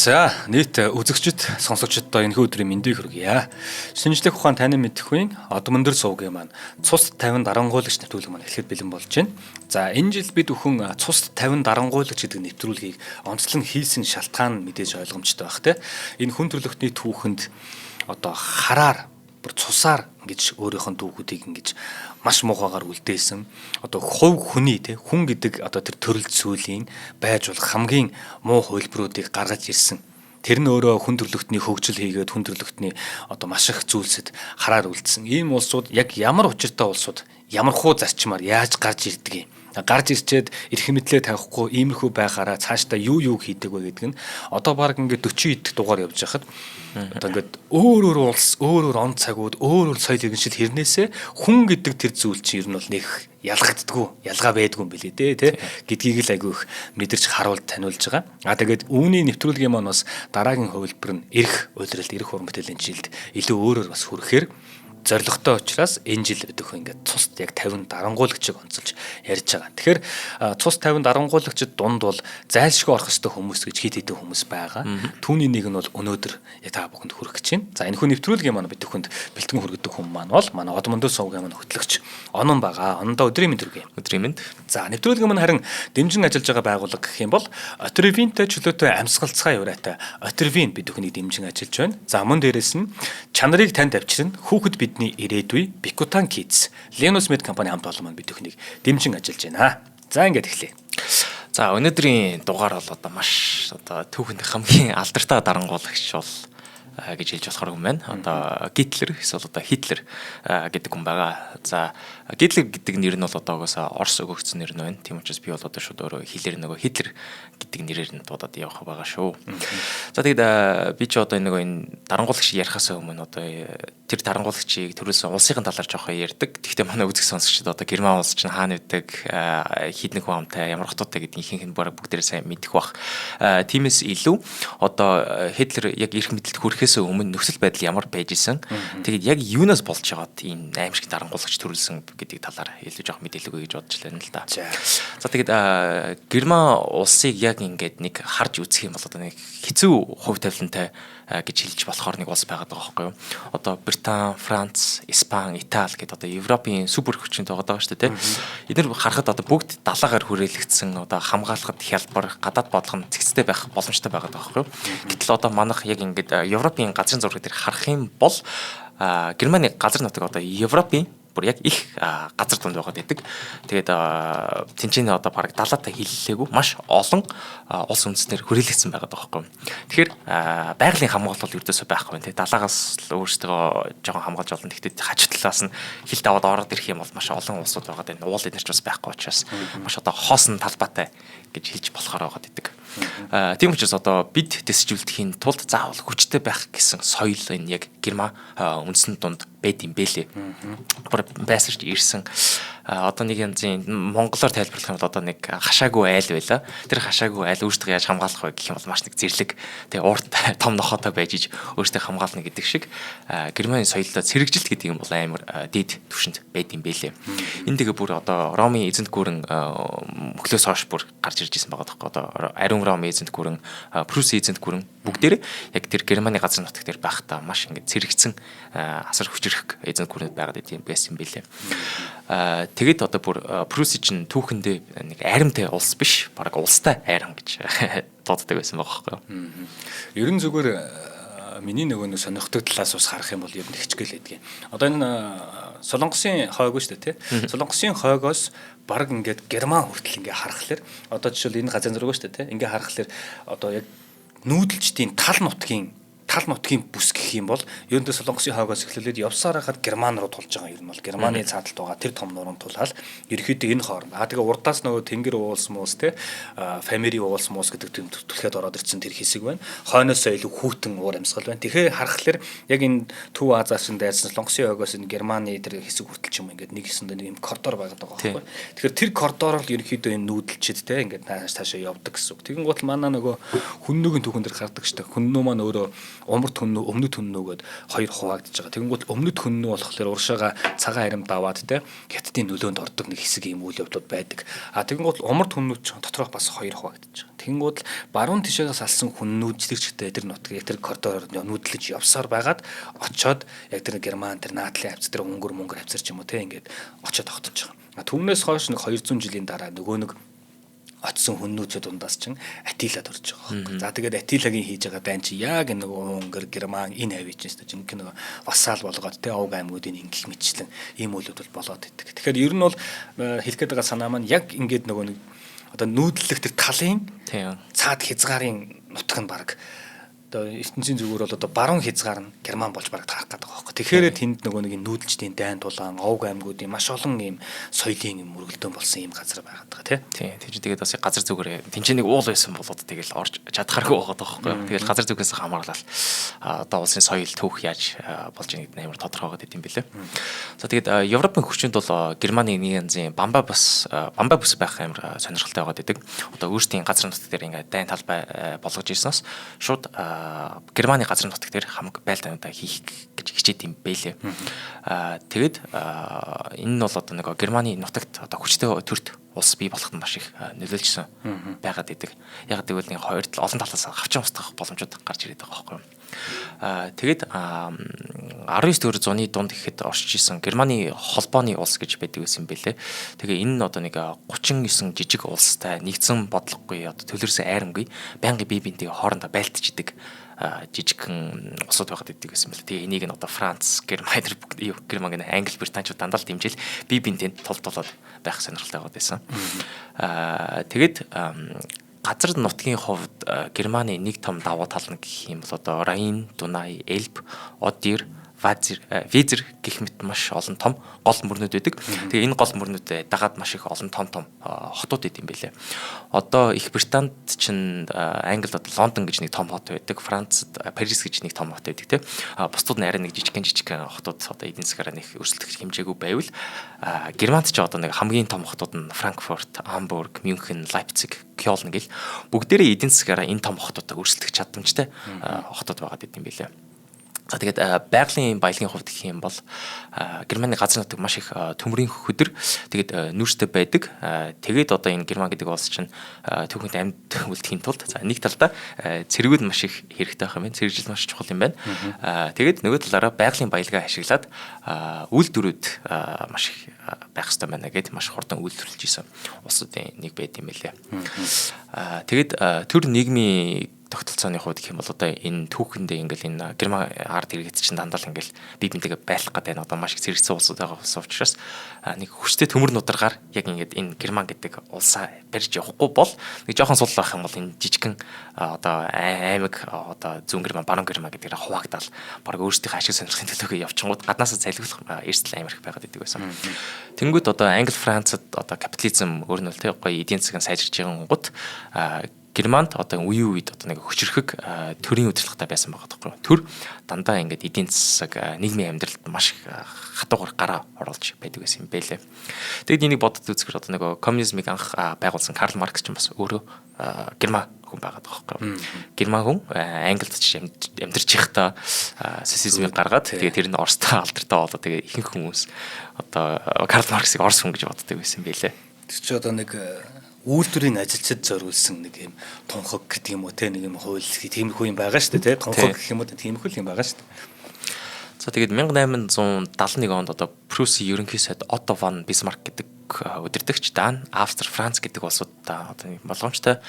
За нийт үзэгчд сонсогчдод энэхүү өдрийн мэндийг хүргье. Шинжлэх ухаан таны мэдэх үеийн Одмондөр сувгийн маань цус 50 дарангуйлагч нэвтрүүлэг маань эхлэхэд бэлэн болж байна. За энэ жил бид бүхэн цус 50 дарангуйлагч гэдэг нэвтрүүлгийг онцлон хийсэн шалтгаан мэдээж ойлгомжтой байх те. Энэ хүн төрөлхтний түүхэнд одоо хараар бүр цусаар ингэж өөрийнх нь дүүгүүдийг ингэж маш муухайгаар үлдээсэн. Одоо хувь хүний те хүн гэдэг одоо тэр төрөл зүйлийн байж болох хамгийн муу хувилбаруудыг гаргаж ирсэн. Тэр нь өөрөө хүн төрлөختний хөгжил хийгээд хүн төрлөختний одоо маш их зүйлсэд хараар үлдсэн. Ийм улсууд яг ямар учиртай улсууд ямар хуу зарчмаар яаж гарч ирдэг юм. Гарч ирчээд эрх мэдлээ тавихгүй иймэрхүү байхаараа цаашдаа юу хийдэг вэ гэдэг нь одоо баг ингээд 40 идэх дугаар явж байхад одоо ингээд өөр улс өөр он цагууд өөр соёл иргэншил хэрнээсээ хүн гэдэг тэр зүйл чинь ер нь бол нэг ялгагддаггүй ялгаа байдгүй юм билий дээ гэдгийг л айгүй их мэдэрч харуулж таниулж байгаа. Тэгээд үүний нэвтрүүлгийн маань бас дараагийн хувилбар нь эрх удирдалт эрх уран бүтээлийн жилд илүү өөрөөр бас хүрэхээр зоригтой учраас энэ жил бид өхөө ингээд цус яг 50 дарангуйлагчийг онцолж ярьж байгаа. Тэгэхээр цус 50 дарангуйлагчид дунд бол зайлшгүй орох ёстой хүмүүс гэж хит хитэн хүмүүс байгаа. Түүний нэг нь бол өнөөдөр яг та бүхэнд хүрэх гэж байна. За энэ хүн нэвтрүүлгийн маань бид өхөнд бэлтгэн хүргэдэг хүн маань бол манай Одмондөр сувгийн маань хөтлөгч Онон байгаа. Онондоо өдрийн мэнд хүргэе. Өдрийн мэнд. За нэвтрүүлгийн маань харин дэмжин ажиллаж байгаа байгууллага гэх юм бол Отервинтэй чөлөөтэй амьсгалцгай ураатай Отервин бид өхөнийг дэмжин ажиллаж байна. За мөн дээрэс нь чанарыг танд авчирна хүүхэд бидний ирээдүй Bikutan Kids Linus Med компани хамт олон маань бид өхнийг дэмжин ажиллаж байна. За ингээд эхлэе. За өнөөдрийн дугаар бол одоо маш одоо түүхэнд хамгийн алдартай дарангуйлагч бол гэж хэлж болохоор юм байна. Одоо Гитлер эсвэл одоо Хитлер гэдэг хүн байгаа. За Гитлер гэдэг нэр нь бол одоо угаасаа Орос өгөгдсөн нэр нь байна. Тийм учраас би бол одоо шууд өөрөө хэлээр нөгөө Хитлер гэдэг нэрээр нь дуудаад явах байгаа шүү. За тэгээд би ч одоо энэ дарангуйлагч ярихаас өмнө одоо тэр дарангуйлагчийг төрүүлсэн улсын талаар жоохон ярьдаг. Гэхдээ манай үзэх сонсогчдод одоо Герман улс чинь хаана байдаг, хіднэг хуамтай, ямар хоттой гэдэг ихэнх нь бараг бүгдээрээ сайн мэдэх бах. Тиймээс илүү одоо Хитлер яг эрх мэдэлд хүрэхээс өмнө нөхцөл байдал ямар байж исэн. Тэгээд яг юунаас болж байгаад ийм аимшиг дарангуйлагч төрүүлсэн гэдэг талаар илүү жоох мэдээлэл өгье гэж бодож байна л да. За тэгээд Герман улсыг яг ингээд нэг харж үзэх юм бол одоо нэг хэцүү хувь тавилантай гэж хэлж болохоор нэг улс байгаад байгаа байхгүй юу. Одоо Британи, Франц, Испани, Итали гэдэг одоо Европын супер хүчинтэй байгаа шүү дээ. Эдгээр харахад одоо бүгд далаагаар хүрээлэгдсэн одоо хамгаалахад хялбар гадаад бодлого нь цэгцтэй байх боломжтой байгаад байгаа байхгүй юу. Гэтэл одоо манайх яг ингээд Европын газрын зураг дээр харах юм бол Германы газар нутаг одоо Европын бүр яг их газар дунд байгаад байдаг. Тэгээд тэнцэнэ одоо бараг далаатай хиллэлээгүй маш олон улс үндэстнэр хүрээлэгдсэн байгаа байхгүй. Тэгэхээр байгалийн хамгаалалт бол ердөөсөө байхгүй тийм. Далаагаас өөрсдөө жоохон хамгаалж олон. Гэхдээ хажуу талаас нь хил даваад ороод ирэх юм бол маш олон улсууд байгаад байна. Уул эднэрч бас байхгүй учраас маш одоо хоосон талбайтай гэж хэлж болохоор байгаад байдаг. Тийм учраас одоо бид дэсжүүлдэхийн тулд заавал хүчтэй байх гэсэн соёл энэ яг Герман үндэстэн дунд байд юм бэлээ. Байсарч ирсэн одоо нэг янзын монголоор тайлбарлах юм бол одоо нэг хашаагүй айл байла. Тэр хашаагүй айл өөртөө яаж хамгаалах вэ гэх юм бол маш нэг зэрлэг тэгээ урт том нохоотой байж иж өөртөө хамгаална гэдэг шиг Германы соёлтой цэрэгжилт гэдэг юм бол амар дээд түвшинд байд юм бэлээ. Энэ тэгээ бүр одоо Ромын эзэнт гүрэн мөхлөөс хойш бүр гарч ирж исэн байгаа тоххой одоо ариун Ромын эзэнт гүрэн Прусийн эзэнт гүрэн бүгдээрээ яг тэр Германы газар нутаг дээр байхдаа маш ингэ цэрэгцэн асар хүчрэх эзэнт гүрнүүд байгаад байсан юм бэлээ. Тэгээд одоо бүр Пруси чинь түүхэндээ нэг айрамтай улс биш, бараг улстай айрам гэж дууддаг байсан байгаа байхгүй юу. Ерөн зүгээр миний нөгөө сонирхдаг талаас ус харах юм бол ер нь хичгээл байдгийг. Одоо энэ Солонгосын хойгоо шүү дээ тий. Солонгосын хойгоос бараг ингээд Герман хүртэл ингээ харахаар одоо жишээл энэ газар зураг шүү дээ тий. Ингээ харахаар одоо яг нүүдэлчдийн тал нутгийн бүс гэх юм бол ерөнхийдөө Солонгосын хойгоос эхлүүлээд явсаар хахад Герман руу тулж байгаа юм бол Германы цааталт байгаа тэр том нуруунд тулаад ерөнхийдөө энэ хооронд тэгээ урдаас нөгөө Тэнгэр уулс муус те Фамери уулс муус гэдэг тийм түлхээд ороод ирсэн тэр хэсэг байна. Хойноосоо илүү хүүтэн уур амьсгал байна. Тэгэхээр харахаар яг энэ Төв Азиас шин дайрсан Солонгосын хойгоос энэ Германы тэр хэсэг хүртэл ч юм ингээд нэг хэсэнд нэг юм коридор байгаад байгаа байхгүй. Тэгэхээр тэр коридороор ерөнхийдөө энэ нүүдэлчд те ингээд цаашаа явдаг гэсэн үг. Тэгэн гутал манай нөгөө хүннүүгийн түүхэн дээр гардаг штэ. Хүннүү маань өөрөө умард хүннүү, өмнөд хүннүү гээд хоёр хуваагдаж байгаа. Тэгэнгүүт өмнөд хүннүү болохоор уршаага цагаан харим даваад те хятадын нөлөөнд ордог нэг хэсэг юм үйл явдлууд байдаг. Тэгэнгүүт умард хүннүүд ч доторх бас хоёр хуваагдаж байгаа. Тэгэнгүүт баруун тишээс алсан хүннүүд чигчтэй тэр нутгийг тэр коридороор нүүдлэж явсаар байгаад очоод яг тэр Герман тэр наадлын хавц тэр өнгөр хавцар ч юм уу те ингээд очоод тогтож байгаа. Түүнээс хойш нэг 200 жилийн дараа нөгөө нэг очсон хүннүүчүүд дундаас чинь Атилад орж байгаа. За тэгээд Атилагийн хийж байгаа дайн чи яг нөгөө өнгөр Герман энэ хавьж чинь нэг нөгөө вассал болгоод те овг аймагуудын ингэх мэтчлэн ийм үйлүүд бол болоод идэг. Тэгэхээр ер нь бол хэлэх гээд байгаа санаа маань яг ингээд нөгөө нэг одоо нүүдлэх тэр талын цаад хязгаарын нутаг нь баг одоо ертөнцийн зүгээр бол одоо баруун хязгаар нь Герман болж бараг таах гэдэг байгаа байхгүй. Тэгэхээр тэнд нөгөө нэг нүүдэлчдийн дайн тулаан, овг аймагуудын маш олон ийм соёлын мөргөлдөөн болсон ийм газар байгаад байгаа тийм. Тийм тэгээд бас газар зүгээр тэнцээ нэг уул байсан болоод тэгэл орж чадхааргүй байгаа байхгүй. Тэгэл газар зүгээс хамгаалал одоо улсын соёл түүх яаж болж байгааг амар тодорхой байгаад идэм билээ. За тэгээд Европын хүчинд бол Германы нэг янзын бамба бус байх амар сонирхолтой байгаад идэг. Одоо өөрсдийн газар нутаг дээр ингээд дайн талбай болгож ирсэнээс шууд Германы газар нутаг дээр хамаг байлдаануудаа хийх гэж хичээд юм бэлээ. Тэгээд энэ нь бол одоо нэг Германы нутагт одоо хүчтэй төрт улс бий болоход маш их нөлөөлжсөн байгаад идэг. Яг гэвэл нэг хоёр олон талаас хавчан устгах боломжууд гарч ирээд байгаа байхгүй юу. Тэгээд 19-р зууны дунд ихэд оршиж исэн Германы холбооны улс гэж байдаг байсан бэлээ. Тэгээ энэ нь одоо нэг 39 жижиг улстай нэгдсэн бодлогогүй одоо төлөрсөн айрамгүй байнгын бие биенээ хоорондоо байлтж идэг жижигхэн улсууд байгаад идэг гэсэн мэл. Тэгээ энийг нь одоо Франц, Герман, Англи, Британичууд дандаа л дэмжил бие биенээ толтолоод байх сонирхолтой байгаад байсан. Тэгээд газар нутгийн хувьд Германы нэг том давуу тал нь гэх юм бол одоо Райн, Дунай, Эльб, Одер, Везер гэх мэт маш олон том гол мөрнүүд байдаг. Тэгээ энэ гол мөрнүүдэд дагаад маш их олон том хотууд идэм байлээ. Одоо Их Британд чинь Англид одоо Лондон гэж нэг том хот байдаг, Францад Парис гэж нэг том хот байдаг тийм. Бусдууд нь арай нэг жижигхэн хотууд одоо эдийн засгаараа нэг өрсөлдөх хэмжээгүй байвал Германд ч одоо нэг хамгийн том хотууд нь Франкфурт, Хамбург, Мюнхен, Лайпциг, Кёлн гэл бүгдээрээ эдийн засгаараа энэ том хотуудаа өрсөлдөх чадамжтай хотууд байгаад идэм байлээ. За тэгээд байгалийн баялагын хувьд гэх юм бол Германы газар нутаг маш их төмрийн хөдөр тэгээд нүүрстэй байдаг. Тэгээд одоо энэ Герман гэдэг улс чинь түүхэнд амьд үлдэхийн тулд за нэг талдаа цэргүүд маш их хэрэгтэй байх юм байна. Цэрэгжил маш чухал юм байна. Тэгээд нөгөө талаараа байгалийн баялагаа ашиглаад үйлдвэрүүд маш их байх хэрэгтэй байна гэд маш хурдан үйлдвэрлэж исэн улсуудын нэг байд юм лээ. Тэгээд төр нийгмийн тогтолцооны хувьд гэх юм бол одоо энэ түүхэндээ ингээл энэ Герман ард иргэд чинь дандаа л ингээл бие бинтэйгээ байлах гэдэг нь одоо маш их зэрэгцсэн улсууд байгаа учраас нэг хүчтэй төмөр нударгаар яг ингээд энэ Герман гэдэг улсаа барьж явахгүй бол нэг жоохон сул байх юм бол энэ жижигхэн одоо аймаг одоо зүүн Герман, баруун Герман гэдгээр хуваагдал баг өөрсдийнхөө ашиг сонирхлын төлөөгөө явчихгууд гаднаасаа залгиулах эрсдэл амар их байгаад идэг байсан. Тэнгүүд одоо Англи, Францад одоо капитализм өөр нь л гоё эдийн засгийн сайжирч байгаа гут Германд одоо үеийн үед одоо нэг хүчрхэг төрийн удирдлагатай байсан байгаа тоххой. Төр дандаа ингээд эдийн засаг нийгмийн амьдралд маш их хатуугаар гараа оруулж байдаг гэсэн юм байлээ. Тэгэд энийг бодод үзэхээр одоо нэг коммунизмыг анх байгуулсан Карл Маркс ч бас өөрөө Герман хүн байгаа тоххой. Герман хүн Англид ч амьдарч байхдаа социализмыг гаргаад тэгээд тэр нь Оростой алдартай болоод тэгээд ихэнх хүмүүс одоо Карл Марксыг Орос хүн гэж боддог байсан байлээ. Тэр чи одоо нэг үйлдвэрийн ажилчид зориулсан нэг юм тунхаг гэдэг юм уу те нэг юм хууль тиймэрхүү юм байгаа шүү дээ те тунхаг гэх юм уу тиймэрхүү юм байгаа шүү дээ. За тэгээд 1871 онд одоо Пруссийн ерөнхий сайд Отто фон Бисмарк гэдэг удирдагч Дан, Австри, Франц гэдэг улсуудаа одоо боломжтой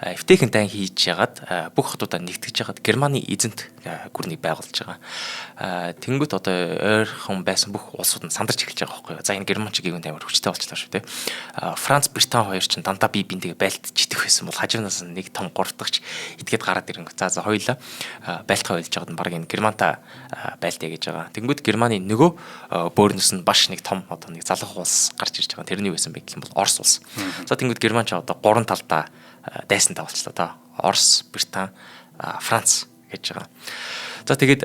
эвтэйхэн дайн хийж ягаад бүх хотуудаа нэгтгэж ягаад Германы эзэнт гүрнийг байгуулж байгаа. Тэнгүүт одоо ойрхон байсан бүх улсууд нь сандарч эхэлж байгаа байхгүй юу. За энэ Герман ч гівэнд амар хүчтэй болчихлоо шүү дээ. Франц, Британи хоёр ч дандаа бие биентэйгээ байлтж идэх байсан бол хажуунаас нэг том гуравдагч итгээд гараад ирэнгүүт за хоёулаа байлтгаа ойлж ягаад баг энэ Германтаа байлтаа гэж байгаа. Тэнгүүт Германы нөгөө бөөрнөс нь баш нэг том одоо нэг залах улс гарч ирж байгаа. Тэрний байсан байх юм бол Орос улс. За тэнгууд Герман ч одоо гурван талдаа дайсантай болчлоо та. Орос, Британи, Франц гэж байгаа. За тэгээд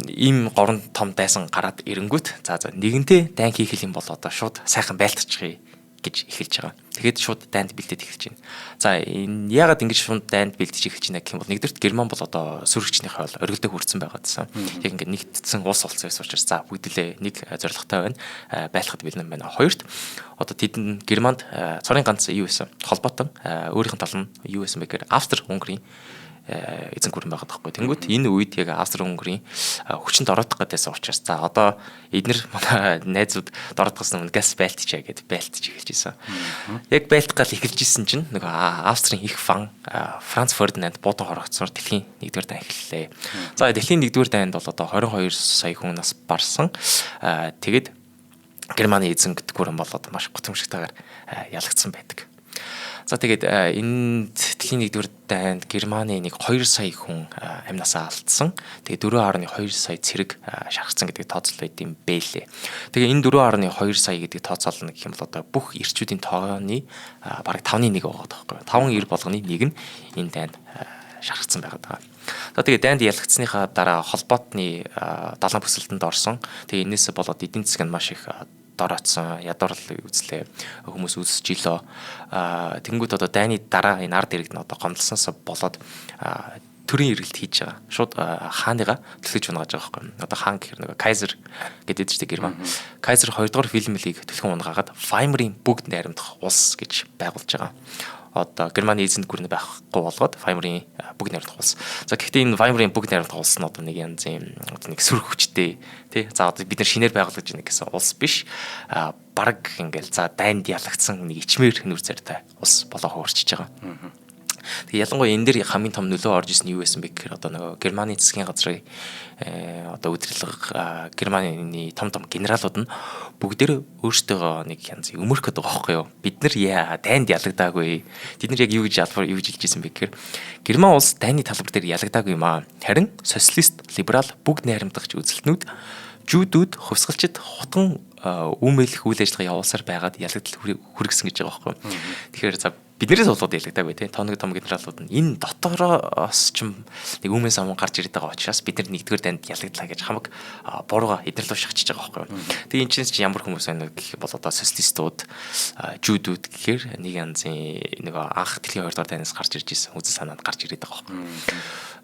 ийм гурван том дайсан гараад ирэнгүүт за нэгэнтээ дайн хийх юм бол одоо шууд сайхан байлтчихъя гэж эхэлж байгаа. Тэгээд шууд дайнд бэлдээд эхэлж байна. За энэ яагаад ингэж шууд дайнд бэлдэж эхэлж байна гэх юм бол нэгдүгээр Герман бол одоо сөрөгчнийхээ бол оргилдөө хүрсэн байгаа гэсэн. Яг ингээд нэгдсэн улс болсон байсан учраас за бүгдээ нэг зорилготой байна. Байлахад бэлэн байна. Хоёрт одоо тэдэн Германд цорын ганц юу байсан? Холбоотон өөрийнх нь тал нь юу байсан бэ гэхээр Австри-Унгарын эзэн гүрэн байгаа байхгүй. Тэнгүүт энэ үед яг Австри-Унгарын хүчинд ороодох гэдээс учраас за одоо эднэр манай найзууд дордгосон газ байлтчаа гэд байлтж эхэлж исэн. Яг байлтах гал эхэлж исэн чинь нөгөө Австрийн их фан Франц Фердинанд буудан хорогцсоор дэлхийн 1-р дан эхэллээ. За дэлхийн 1-р дайнд бол одоо 22 сая хүн нас барсан. Тэгээд Германы эзэн гэдэг гүрэн болоод маш гутамшигтайгаар ялагдсан байдаг. За тэгээд энэ дэлхийн 1-р дайнд Германы нэг 2 сая хүн амнасаа алдсан. Тэгээд 4.2 сая цэрэг шархсан гэдэг тооцол байд юм бэлээ. Тэгээд энэ 4.2 сая гэдэг тооцоол нь гэх юм бол одоо бүх эрчүүдийн тооны бараг 5-1 байгаа байхгүй. 5 эр болгоны нэг нь энэ дайнд шархсан байгаа. За тэгээд дайнд ялагдсныхаа дараа холбоотны далайн бүсэлтэнд орсон. Тэгээд энээс болоод эдийн засаг нь маш их дороотсон, ядуурлал үзлээ, хүмүүс үзэж илөө. Тэнгүүд одоо дайны дараа энэ ард иргэд нь одоо гомдлсоос болоод төрийн эргэлт хийж байгаа. Шууд хааныгаа төлөж унагааж байгаа байхгүй. Одоо хаан гэхэр нэг Кайзер гэдэг чинь Герман. Кайзер 2 дугаар фильмлийг төлхөн унагаагаад Weimar-ийн бүгд найрамдах улс гэж байгуулж байгаа. Одоо Германы эзэнт гүрэн байхгүй болгоод Weimar-ийн бүгд найрамдах улс. За гэхдээ энэ Weimar-ийн бүгд найрамдах улс нь одоо нэг янзын одоо нэг сөрөг хүчтэй тий. За одоо бид нар шинээр байгуулж байна гэсэн улс биш. Бараг ингээл за дайнд ялагдсан нэг ичмээр нүүр цартай улс болоо хуурчиж байгаа. Тэгээ ялангуяа энэ дээр хамгийн том нөлөө орж исэн нь юу байсан бэ гэхээр одоо нөгөө Германы засгийн газрын одоо удирдлага Германы том генералууд нь бүгдээр өөрсдөө нэг янз өмөрөх гэдэг байгаа байхгүй юу. Бид нар дайнд ялагдаагүй. Тэд нар яг юу гэж хэлж ирсэн бэ гэхээр Герман улс дайны талбар дээр ялагдаагүй юм аа. Харин социалист, либерал бүгд найрамдагч үзэлтнүүд жүүдүүд хувьсгалчид хотон үүмэлэх үйл ажиллагаа явуулсаар байгаад ялагдал хүргэсэн гэж байгаа байхгүй. Тэгэхээр за биднээс болоод ялагдаагүй тий. Том генералууд нь энэ дотороос ч нэг үүмэн самун гарч ирээд байгаа учраас бид нар 1-р дайнд ялагдлаа гэж хамаг бурууга эднэр рүү шахчихж байгаа байхгүй. Тэгээ энэ чинь ямар хүмүүс байна гэх бол одоо социалистууд, жүүдүүд гэхээр нэг янзын нөгөө анх дэлхийн 2 дугаар дайнаас гарч ирж исэн үзэл санаанд гарч ирээд байгаа байхгүй.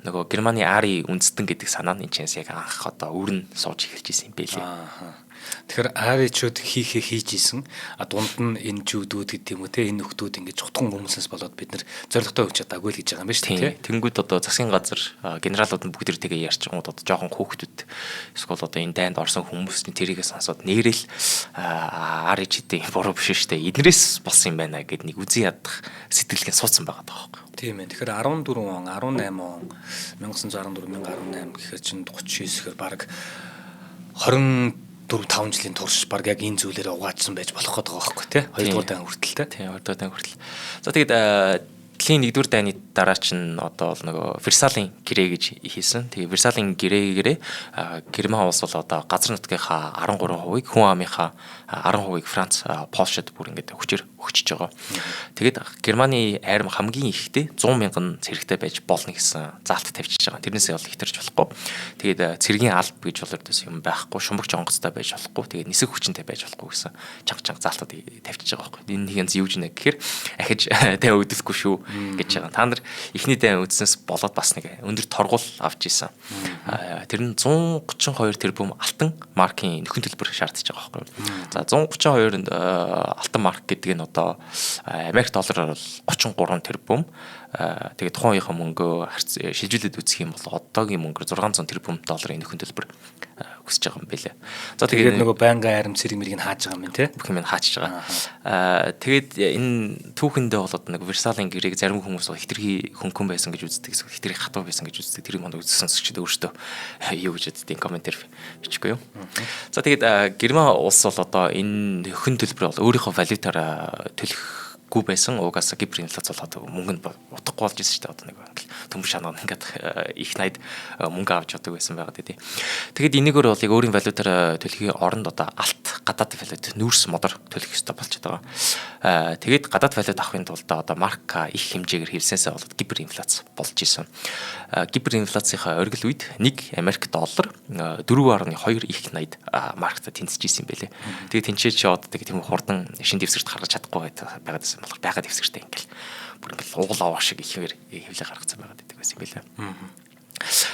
Нөгөө Германы Ари үндэстэн гэдэг санаа нь энэ чинь яг анх одоо өрн сууж эхэлж исэн юм бэлээ. Тэгэхээр аричуд хийж исэн дунд нь энэ жүүдүүд гэдэг юм уу те энэ нөхдүүд ингэж чухтхан хүмүүсээс болоод бид нар зоригтой өгч чадаагүй л гэж байгаа юм байна шүү дээ. Тэнгүүд одоо засгийн газар генералууд нь бүгд тэгээ ярьж байгаа одоо жоохон хөөхтүүд эсвэл одоо энэ дайнд орсон хүмүүсийн тэрийгээ сонсоод нэрэл аричдын буруу биш шүү дээ. Эднэрээс болсон юм байна гэд нэг үзэн ядах сэтгэлгэн суудсан байгаа даа. Тийм ээ. Тэгэхээр 14 он, 18 он, 1914, 1918 гэхээр чинь 39 гэхээр баг 24-5 жилийн турш баг яг энэ зүйлээрээ угаажсан байж болох гэдэг байгаа байхгүй тий. 2 дугаар дан хүртэл тий. Тийм 2 дугаар дан хүртэл. За тэгээд дэлхийн 1-р дайны дараа чинь одоо нөгөө Версалийн гэрээ гэж хийсэн. Тэгээ Версалийн гэрээгээр Герман улс бол одоо газар нутгийнхаа 13%-ийг хүн амынхаа 10%-ийг Франц, Польшид бүр ингээд хүчээр өгчөж байгаа. Тэгээд Германы айрам хамгийн ихдээ 100 мянган цэрэгтэй байж болно гэсэн заалт тавьчихж байгаа. Тэрнээсээ бол ихтэрч болохгүй. Тэгээд цэргийн алба гэж бол өрдөөс юм байхгүй. Шумбагч онгоцтой байж болохгүй. Тэгээд нисэх хүчинтэй байж болохгүй гэсэн чанга заалтууд тавьчихж байгаа байхгүй. Энэ нэгэн зэвж нэ гэхээр ахиж тай өгдөлгүй шүү гэж байгаа. Та нар эхний дай үзснээс болоод бас нэг өндөр торгуул авч исэн. Тэр нь 132 тэрбум алтан маркийн нөхөн төлбөр шаардж байгаа байхгүй. За 132 алтан марк гэдэг нь одоо Америк доллараар бол 33 тэрбум. Тэгээд тухайн үеийнхээ мөнгөө шилжүүлээд үзэх юм бол одоогийн мөнгөөр 600 тэрбум долларын нөхөн төлбөр хүсэж байгаа юм байлээ. За тэгээд нөгөө байнгын айрам цэрэг мэрийг хааж байгаа юм тий. Бүх юм хаачж байгаа. Тэгээд энэ түүхэндээ болоод нэг Версалийн гэрээг зарим хүмүүс хитрхи хөнгөн байсан гэж үздэг, хитрхи хатуу байсан гэж үздэг. Тэр манд үзсэн сонсогчдод өөртөө юу гэж үздیں комментэр бичихгүй юу. За тэгээд Герман улс бол одоо энэ нөхөн төлбөр бол өөрийнхөө валютаараа төлөх гүү байсан. Угаасаа гиперинфляц болоод мөнгө нь утгагүй болж ирсэн шүү дээ. Одоо нэг төмөр шанаа ингээд их найд мөнгө авч явдаг байсан байгаа дээ. Тэгээд энийгээр бол яг өөрийн валютаар төлөхийн оронд одоо алт гадаад валют нүүрс модор төлөх ёстой болчиход байгаа. Тэгээд гадаад валют авахын тулд одоо марка их хэмжээгээр хэвсэнсээ болоод гиперинфляц болж исэн. Гиперинфляцийн оргил үед 1 Америк доллар 4.2 их найд маркта тэнцэж исэн юм байлээ. Тэгээд тэнцээж яваад тийм хурдан шин дэвсгэрт гаргаж чадахгүй байгаад байсан болох байгаад дэвсгэртэй ингээл бүр ингээл уул аваа шиг ихээр хэвлээ гаргацсан байгаад байсан юм байлээ.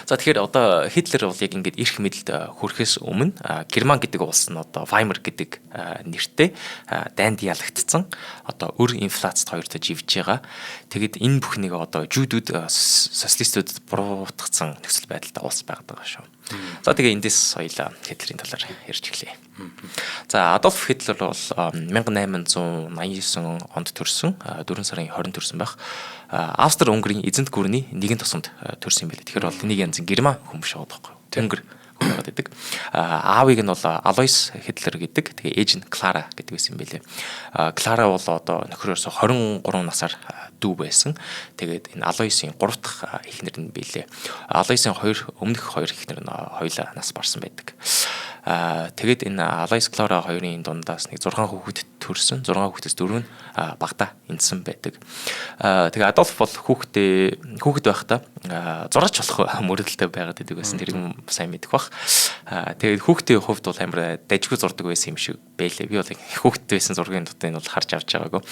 За тэгэхээр одоо Хитлер бол яг ингээд эрх мэдэлд хүрэхээс өмнө Герман гэдэг улс нь одоо Weimar гэдэг нэртэй дайнд ялагдсан одоо өр инфляцид хоёртой живж байгаа. Тэгэд энэ бүхнийг одоо жүүдүүд социалистуудад буруутгацсан нөхцөл байдалтай улс байгаад байгаа шүү. За тэгээ эндээс соёлоо Хитлерийн талаар ярьж эхлэе. За Адольф Хитлер бол 1889 онд төрсөн 4 сарын 20 төрсөн байх. Австри-Унгарын эзэнт гүрний нэгэн тосонд төрсөн юм байлээ. Тэгэхээр бол энийг янз герман хүмүүс шаваад байхгүй. Тэнгэр хүмүүс байдаг. Аавыг нь бол Алойс Хитлер гэдэг. Тэгээ ээж нь Клара гэдэг байсан юм байлээ. Клара бол одоо нөхрөөс 23 насаар дүү байсан. Тэгээд энэ Алойсын 3 дахь эхнэр нь байлээ. Алойсын өмнөх 2 эхнэр нь хоёулаа нас барсан байдаг. Тэгээд энэ Алойс Клара хоёрын дундаас нэг 6 хүүхэд төрсөн. 6 хүүхдээс 4 нь багада эндсэн байдаг. Тэгээ Адольф бол хүүхэд байхдаа зураач болох мөрөдөлтэй байгаад байдаг байсан. Тэрийг сайн мэдэх бах. Тэгээд хүүхдийн хувьд бол амар дажгүй зурдаг байсан юм шиг байлээ. Би бол хүүхэдтэй байсан зургийн дотор энэ бол харж авч байгаагүй.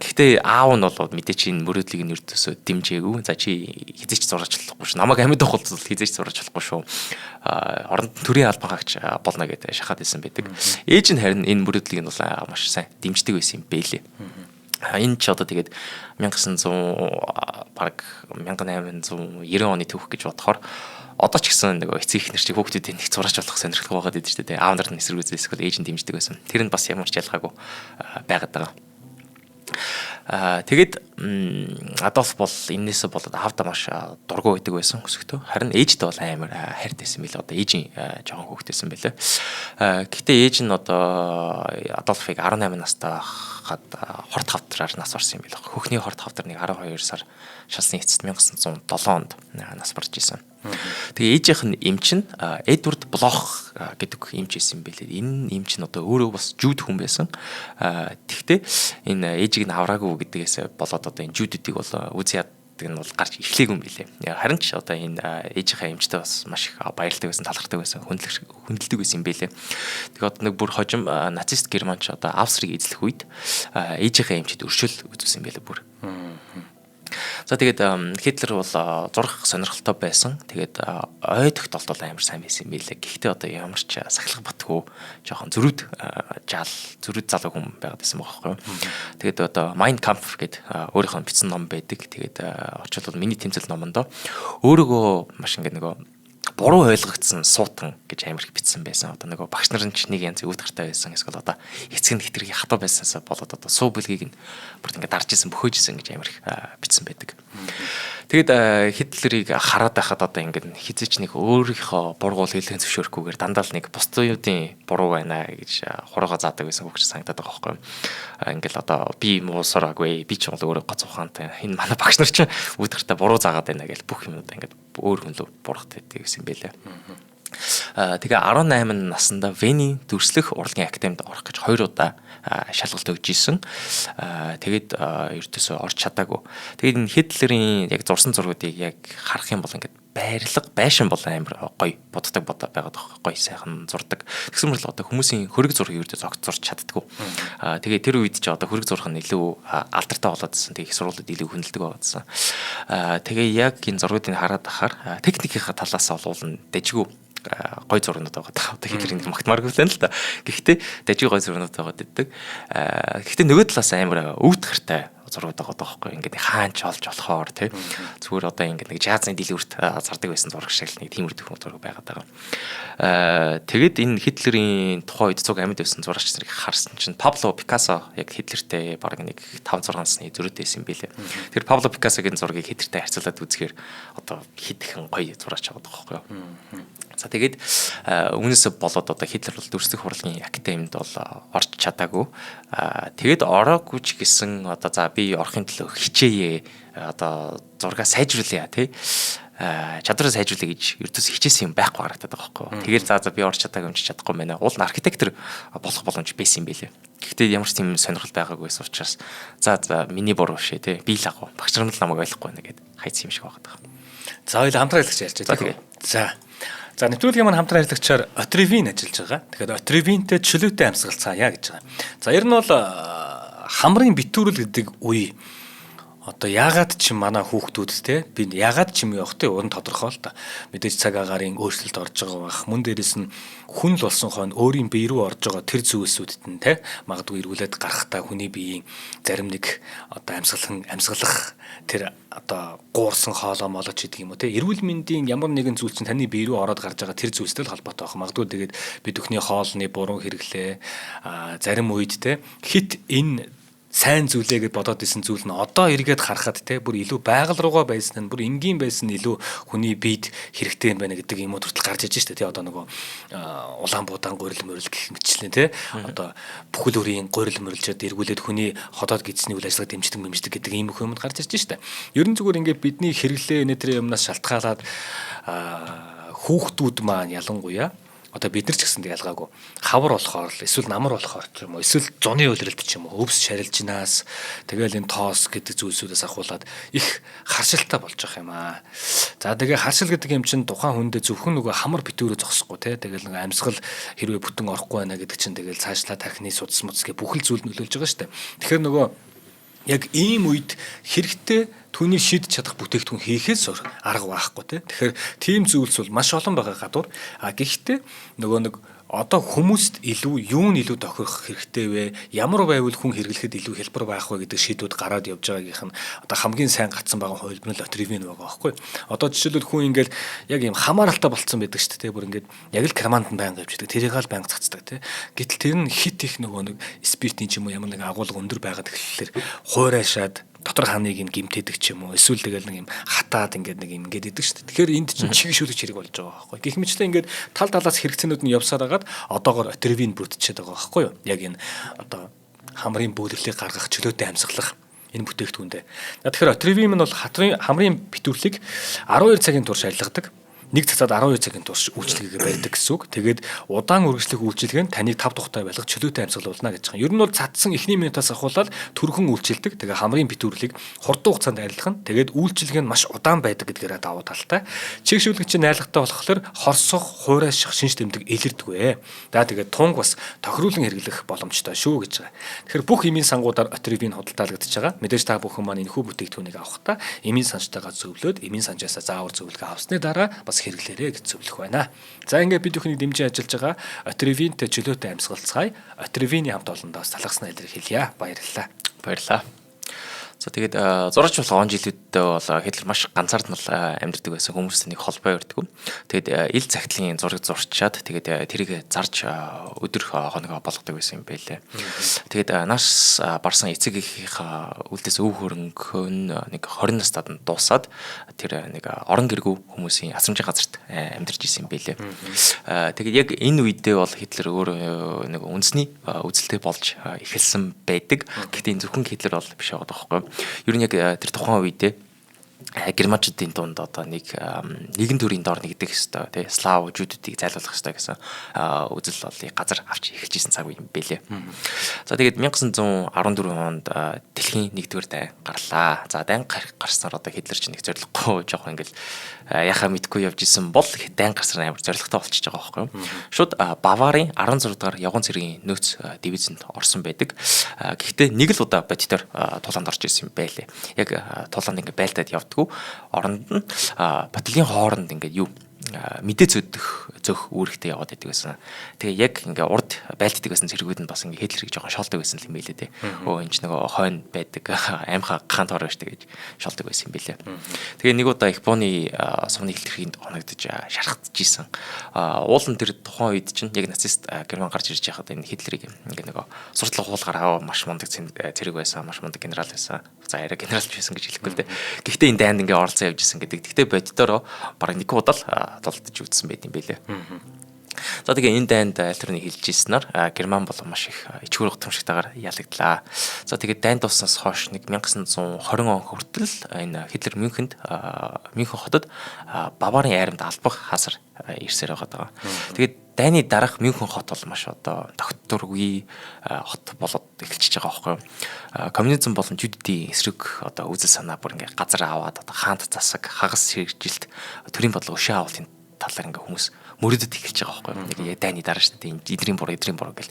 Гэхдээ аав нь бол мэдээч энэ мөрөдлийг нь өртөөсөө дэмжээгүй. За чи хизээч зураач болохгүй шүү. Намайг амьд авах бол хизээч зураач болохгүй шүү. Оронд төрийн албан хаагч болно гэдэг шахаад исэн байдаг. Ээж нь харин энэ мөрөдлийг нь бол маш сайн дэмждэг байсан юм бэлээ. Энэ ч одоо тэгээд 1900 баг 1890 оны төвх гэж бодохоор одоо ч гэсэн нэг эцэг ихнэр чи хүүхдүүдийн нэг зураач болох сонирхолтой байгаад идэв шүү дээ. Аав нар нь эсэргүүцээс эсвэл ээж нь дэмждэг байсан. Тэр нь бас ямар ч ялгаагүй байгаад байгаа. Тэгээд Адольф бол энээсээ болоод аавда маш дургу байдаг байсан өсөктөө. Харин ээжтэй бол амар хайртайсан билээ. Одоо ээжийн жоохон хүүхдтэйсэн байлээ. Гэхдээ ээж нь одоо Адольфыг 18 настай хаад хорт хавтраар нас барсан юм билээ. Хөхний хорт хавтар нэг 12 сар шалсны эцэст 1907 онд нас барж исэн. Тэгээ ээжийнх нь эмч нь Эдвард Блох гэдэг эмч байсан юм билээ. Энэ эмч нь одоо өөрөө бас жүүд хүн байсан. Тэгтээ энэ ээжийг нь авраагүй гэдгээс болоод одоо энэ жүүдүүдийг бол үгүй яадаг нь бол гарч эхлэегүй юм билээ. Харин ч одоо энэ ээжийнхээ эмчтэй бас маш их баярлдаг байсан, талархдаг байсан, хүндэлдэг байсан юм билээ. Тэгээ одоо нэг бүр хожим нацист германч одоо Австрийг эзлэх үед ээжийнхээ эмчид өршөөл үзүүлсэн билээ бүр. За тэгээд Хитлер бол зурх сонирхолтой байсан. Тэгээд ой тогтолт бол амар сайн байсан юм билээ. Гэхдээ одоо ямар ч сахилах батгүй жоохон зөрүүд залуу хүн байгаад байсан байгаа байхгүй. Тэгээд одоо Mein Kampf гэдэг өөрийнхөө бичсэн ном байдаг. Тэгээд орчуулбал миний тэмцэл номондоо өөрийгөө маш ингэ нөгөө буруу ойлгогдсон суутан гэж амар их бичсэн байсан. Одоо нөгөө багш нар нь ч нэг янз өвдөртэй байсан. Эсвэл одоо эцэг нь хитрхи хатуу байсаасаа болоод одоо суу бүлгийг нь бүр ингэ дарж исэн бөхөөжсэн гэж амар их бичсэн байдаг. Тэгэд Хитлерийг хараад байхад одоо ингэ хизээч нэг өөрийнхөө бургуул хэлхэн зөвшөөрөхгүйгээр дандаа л нэг бусдын буруу байна гэж хураагаа заадаг байсан хөгч санагдаад байгаа байхгүй. Ингээл одоо би муу сураагүй, би ч өөрөө гоц ухаантай. Энэ манай багш нар ч өвдөртэй буруу заагаад байна гэж бүх юмудаа ингэ өөр хүн лөө бургатай гэсэн байлаа. Тэгээ 18 наснда Вений дүрслэх урлагийн академид орох гэж 2 удаа шалгалт өгж исэн. Тэгээд ердөөсөө орж чадаагүй. Тэгээд энэ Хитлерийн яг зурсан зургуудыг яг харах юм бол ингээд байрлал байшин бол амар гоё боддог байгаад байгаа гоё сайхан зурдаг. Тэгсэн мөрөл одоо хүмүүсийн хөрөг зургийг ердөө зогт зурч чаддгүй. Тэгээ тэр үед ч одоо хөрөг зурх нь илүү алдартай болоодсэн. Тэгээ их сургуулиуд илүү хүндэлдэг болоодсэн. Тэгээ яг энэ зургуудыг хараад ахаар техникийн талаас олуулна дэжгүй гой зурнууд байгаа. Одоо Хитлерийн магтмааргүй л та. Гэхдээ дажиг гой зурнууд байгаа гэдэг. Гэхдээ нөгөө талаас амар өвд гартай зургууд байгаа байхгүй. Ингээд хаанч олж болохоор тий. Зүгээр одоо ингээд нэг жазны дэлгүүрт зардаг байсан зураг шиг л нэг тиймэр төхөн зураг байгаад байгаа. Тэгээд энэ Хитлерийн тухайн үед цуг амьд байсан зурагч нарыг харсан чинь Пабло Пикассо яг Хитлертэй баг нэг 5-6 насны зөрөөдөөс юм билээ. Тэр Пабло Пикассогийн зургийг Хитлертэй харьцуулаад үзэхээр одоо хитгэн гоё зураач байгаа байхгүй юу. За тэгээд үүнээс болоод одоо Хитлер бол дүрслэх хурлын академид бол орж чадаагүй. Тэгээд ороогүй ч гэсэн одоо за би орохын төлөө хичээе. Одоо зургаа сайжруулъя тий. Чадвараа сайжруулъя гэж ердөөс хичээсэн юм байхгүй харагдаад байгаа байхгүй. Тэгэл за би орч чадаагүй юм чи чадахгүй байна. Уул нь архитектор болох боломж байсан юм байлээ. Гэхдээ ямар ч тийм сонирхол байгаагүйс учраас за миний буруу шээ тий. Би л агуу. Багш нар л намайг ойлгохгүй байна гэд хайцсан юм шиг байгаа. За хоёул хамтран ажиллаж ярьж байгаа. За нэвтрүүлгийн маань хамтран ажиллагчаар Отревин ажиллаж байгаа. Тэгэхээр Отревинтэй чөлөөтэй амьсгалцаая гэж байгаа. За ер нь бол хамрын битүүрэл гэдэг үе одоо яагаад ч манай хүүхдүүд те би яагаад ч юм явах те уран тодорхой л та мэдээж цаг агарын өөрчлөлт орж байгаа бах мөн дээрэс нь хүн л болсон хойно өөрийн бие рүү орж байгаа тэр зүйлсүүдэд нь те магадгүй эргүүлээд гарахтаа хүний биеийн зарим нэг одоо амьсгалах тэр одоо гуурсан хоолой молож гэдэг юм уу те эрүүл мэндийн ямар нэгэн зүйл чинь таны бие рүү ороод гарч байгаа тэр зүйлстэй л холбоотой байх магадгүй тэгээд бид бүхний хоолны буруу хэрэглээ зарим үед те хит энэ сайн зүйлээ гэж бодоод исэн зүйл нь одоо эргээд харахад те бүр илүү байгаль руугаа байсан нь бүр энгийн байсан нь илүү хүний биед хэрэгтэй юм байна гэдэг юм уу хүртэл гарч иж штэ те одоо нөгөө улаан буудаан гурил мөрөл гэх мэтчлэн те одоо бүхэл бүрийн гурил мөрлжөд эргүүлээд хүний ходоод гидсний үйл ажиллагааг дэмждэг гэдэг ийм их юмд гарч иж штэ ерөн зүгээр ингээд бидний хэрэглээ нэтэр юмнаас шалтгаалаад хүүхдүүд маань ялангуяа одоо бид нар ч гэсэн ялгаагүй хавар болохоор л эсвэл намар болохоор ч юм уу эсвэл зуны үйлрэлт ч юм уу өвс шарилжнаас тэгэл энэ тоос гэдэг зүйлсүүдээс ахуулаад их харшилтаа болж байгаа юм аа. За тэгээ харшил гэдэг юм чинь тухайн хүндээ зөвхөн нөгөө хамар битүүрөө зогсохгүй те тэгэл нөгөө амьсгал хэрвээ бүтэн орохгүй байна гэдэг чинь тэгэл цаашлаа тархины судас муцс гэх бүхэл зүйл нөлөөлж байгаа шүү дээ. Тэгэхээр нөгөө яг ийм үед хэрэгтэй түүний шийдэж чадах бүтээгдэхүүн хийхээс арга байхгүй тий. Тэгэхээр тийм зүйлс бол маш олон байгаа гадуур. Гэхдээ нөгөө нэг одоо хүмүүст илүү юу нь илүү тохирох хэрэгтэй вэ? Ямар байвал хүн хэрэглэхэд илүү хялбар байх вэ гэдэг шийдвүүд гараад явж байгаагийнх нь одоо хамгийн сайн гацсан байгаа хувилбар нь Отревин байгаа байхгүй. Одоо жишээлбэл хүн ингээл яг юм хамааралтай болцсон байдаг шүү дээ. Бүр ингээд яг л команд нь байнга явж байдаг. Тэрийг л байнга цацдаг тий. Гэтэл тэр нь хит их нөгөө нэг спиртийн ч юм уу ямар нэг агуулга өндөр байгаад тэгэхээр хуурайшаад дотор ханыг ин гимтэдэг ч юм уу эсвэл тэгэл нэг юм хатаад ингээд нэг юм ингээд идэг шүү дээ. Тэгэхээр энд чинь чигшүүлэх хэрэг болж байгаа байхгүй. Гэх мэтчлэн ингээд тал талаас хэрэгцээнүүд нь явсаар хагаад одоогоор Отревин бүрдчихэд байгаа байхгүй юу? Яг энэ одоо хамрын бөөлөлийг гаргах чөлөөтэй амьсгалах энэ бүтээгдэхүүндээ. Тэгэхээр Отревин нь бол хамрын битүүрлийг 12 цагийн турш арилгадаг. Нэг цагтад 12 цагийн турш үйлчлэгээ барьдаг гэсэн үг. Тэгээд удаан үргэлжлэх үйлчлэг нь таныг 5 тухтай байлгах чөлөөтэй амьсгалуулна гэж байгаа юм. Ер нь бол цадсан эхний минутаас ахуулаад түрхэн үйлчлдэг. Тэгээ хамрын битүүрлийг хурдан хугацаанд арилгах нь. Тэгээд үйлчлэг нь маш удаан байдаг гэдгээрээ давуу талтай. Чигшүүлэгчийн найлагтай болохоор хорсох, хуурайших, шинж тэмдэг илэрдэггүй. За тэгээд тунг бас тохируулан хэрэглэх боломжтой шүү гэж байгаа. Тэгэхээр бүх эмийн сангуудаар Отревин худалдаалагдж байгаа. Мэдээж та бүхэн маань энэхүү бүтээгдэхүүнийг авахдаа эмийн санчтайгаа зөвлөөд эмийн санчаасаа заавар зөвлөгөө авсны дараа хэрэглээрэй гэж зөвлөх байна. За ингээд бид бүхнийг дэмжиж ажиллаж байгаа Отревинтэй чөлөөтэй амьсгалцгаая. Отревиний хамт олондоос талхаснаа илэрхийлье. Баярлалаа. Баярлалаа. За тэгээд зурагч болох он жилүүддээ бол Хитлер маш ганцаардмал амьдардаг байсан хүмүүстэй нэг холбоо өрдөг. Тэгээд ил цагтлын зураг зурчаад тэгээд тэрийг зарж өдөр хоногоо болгодог байсан юм байлээ. Тэгээд нас барсан эцэг эхийнхээ үлдээс өв хөрөнгө нэг 20 настад нь дуусаад тэр нэг орон гэргүй хүмүүсийн асрамжийн газарт амьдарч исэн юм байлээ. Тэгээд яг энэ үедээ бол Хитлер өөр нэг үндэсний үзэлтэй болж эхэлсэн байдаг. Гэхдээ энэ зөвхөн Хитлер бол биш байгаа байхгүй. Ер нь яг тэр тухайн үедээ германчуудын дунд одоо нэгэн төрлийн дор нэгдэх ёстой тий слав жүүдүүдийг зайлуулах ёстой гэсэн үзэл болыг газар авч эхэлжсэн цаг үе юм бэлээ. За тэгээд 1914 онд дэлхийн 1-р дайн гарлаа. За дайн гарснаар одоо Хитлер чинь нэг зорилгогүй жоох ингээл яхаа мэдгүй явж исэн бол дайн гарснаар амар зорилготой болчихж байгаа байхгүй юу. Шууд Баварын 16 дахь явган цэргийн нөөц дивизэнд орсон байдаг. Гэхдээ нэг л удаа бодитоор тулаанд орж исэн юм байлээ. Яг тулаанд ингээ байлтаад явдггүй оронд нь батлын хооронд ингээ юу мэдээ зөх үүрэгтэй яваад байдаг байсан. Тэгээ яг ингээ урд байлтдаг байсан зэргүүд нь бас ингээ Хитлерийг жоохон шолдог байсан юм билээ те. Өө энэ ч нөгөө хойно байдаг аимхаа гаан тоор штэ гэж шолдог байсан юм билээ. Тэгээ нэг удаа Японы сумны Хитлерийн хоногдож шархагдчихсэн. Уул нь тэр тухайн үед чинь яг нацист Герман гарч ирж байхад энэ Хитлерийг ингээ нөгөө сурталчилга хуулгаар аваа маш мундаг зэрэг байсан, маш мундаг генерал байсан. За арай генералч байсан гэж хэлэхгүй л дээ. Гэхдээ энэ дайнд ингээ оролцоо явж исэн гэдэг. Гэхдээ боддороо бараг нэг удаа дулдаж үзсэн байт юм байлээ. За тэгээ энэ дайнд альтерны хэлж ирснээр Герман болон маш их ичгүүр гутамшигтайгаар ялагдлаа. За тэгээд дайнд дуснаас хойш 1920 он хүртэл энэ Хитлер Мюнхен хотод Баварын айрамд албах хасар ирсээр байгаа. Тэгээд дайны дараах Мюнхен хот бол маш одоо тогтворгүй хот болоод эхэлчихэж байгаа байхгүй юу. Коммунизм болон жидүүдийн эсрэг одоо үзэл санаа бүр ингээ газар аваад одоо хаант засаг хагас хэрэгжилт төрийн бодлого өшөө авалтын талаар ингээ хүмүүс мөрөдөд эхэлж байгаа байхгүй юу. Нэг дайны дараа шүү дээ. Эдрийн буруу гэл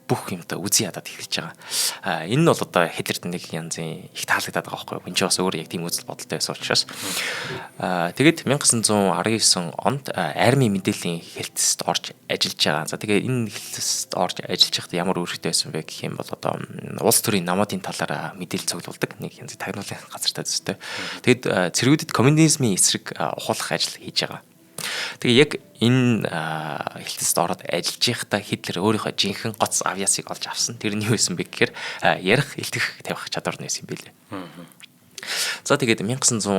бүх юмтай үзий ядаад эхэлж байгаа. Энэ нь бол одоо Хитлерт нэг янзын их таалагдаад байгаа байхгүй юу. Энд чинь бас өөр яг тийм үзэл бодолтой байсан учраас. Тэгээд 1919 онд армийн мэдээллийн хэлтсэд орж ажиллаж байгаа. За тэгээ энэ хэлтсэд орж ажиллаж байхдаа ямар үүрэгтэй байсан бэ гэх юм бол одоо улс төрийн намуудын талаар мэдээлэл цуглуулдаг нэг янзын тагнуулын газартай зүстэй. Тэгэд цэргүүдэд коммунизмын эсрэг ухуулах ажил хийж байгаа. Тэгээ яг энэ хэлтсэд ороод ажиллаж байхдаа Хитлер өөрийнхөө жинхэнэ гоц авиасыг олж авсан. Тэр нь юу байсан бэ гэхээр ярих, илтгэх, тавих чадвар нь байсан юм билээ. За тэгээд 1919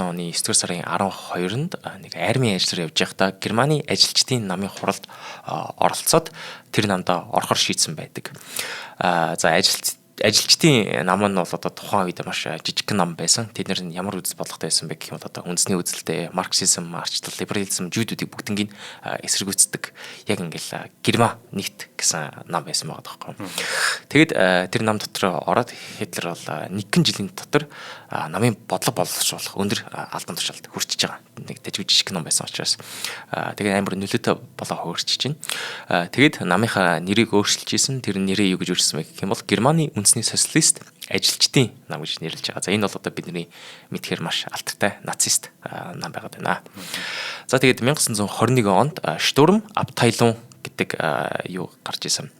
оны 9 сарын 12-нд нэг армийн ажиллаар явж байхдаа Германы ажилчдын намын хуралд оролцоод тэр намдаа орохор шийдсэн байдаг. За ажилчдын нам нь бол одоо тухайн үед маш жижиг нам байсан. Тэд нар ямар үзэл бодлоготой байсан бэ гэх юм бол одоо үндэсний үзэлтэй марксизм, арчлал, либерализм, жүүдүүдийг бүгднийг эсэргүүцдэг яг ингээл Герман нэгт гэсэн нам байсан байгаа тоххой. Тэгэд тэр нам дотор ороод Хитлер бол нэгэн жилийн дотор намын бодлого боловсруулах өндөр алдан тушаалд хүрчихэж байгаа. Нэг тэжиг жижиг нам байсан учраас тэгээд амар нөлөөтэй болоо хөрчиж байна. Тэгэд намынхаа нэрийг өөрчилж исэн. Тэр нэрээ юу гэж өөрчилсөн бэ гэх юм бол Германы үндэсний социалист ажилчдын нам гэж нэрлэж байгаа. За энэ бол одоо бидний мэдхээр маш алдартай нацист нам байгаад байна. За тэгээд 1921 онд Штурм Абтеilung гэдэг юу гарч исэн.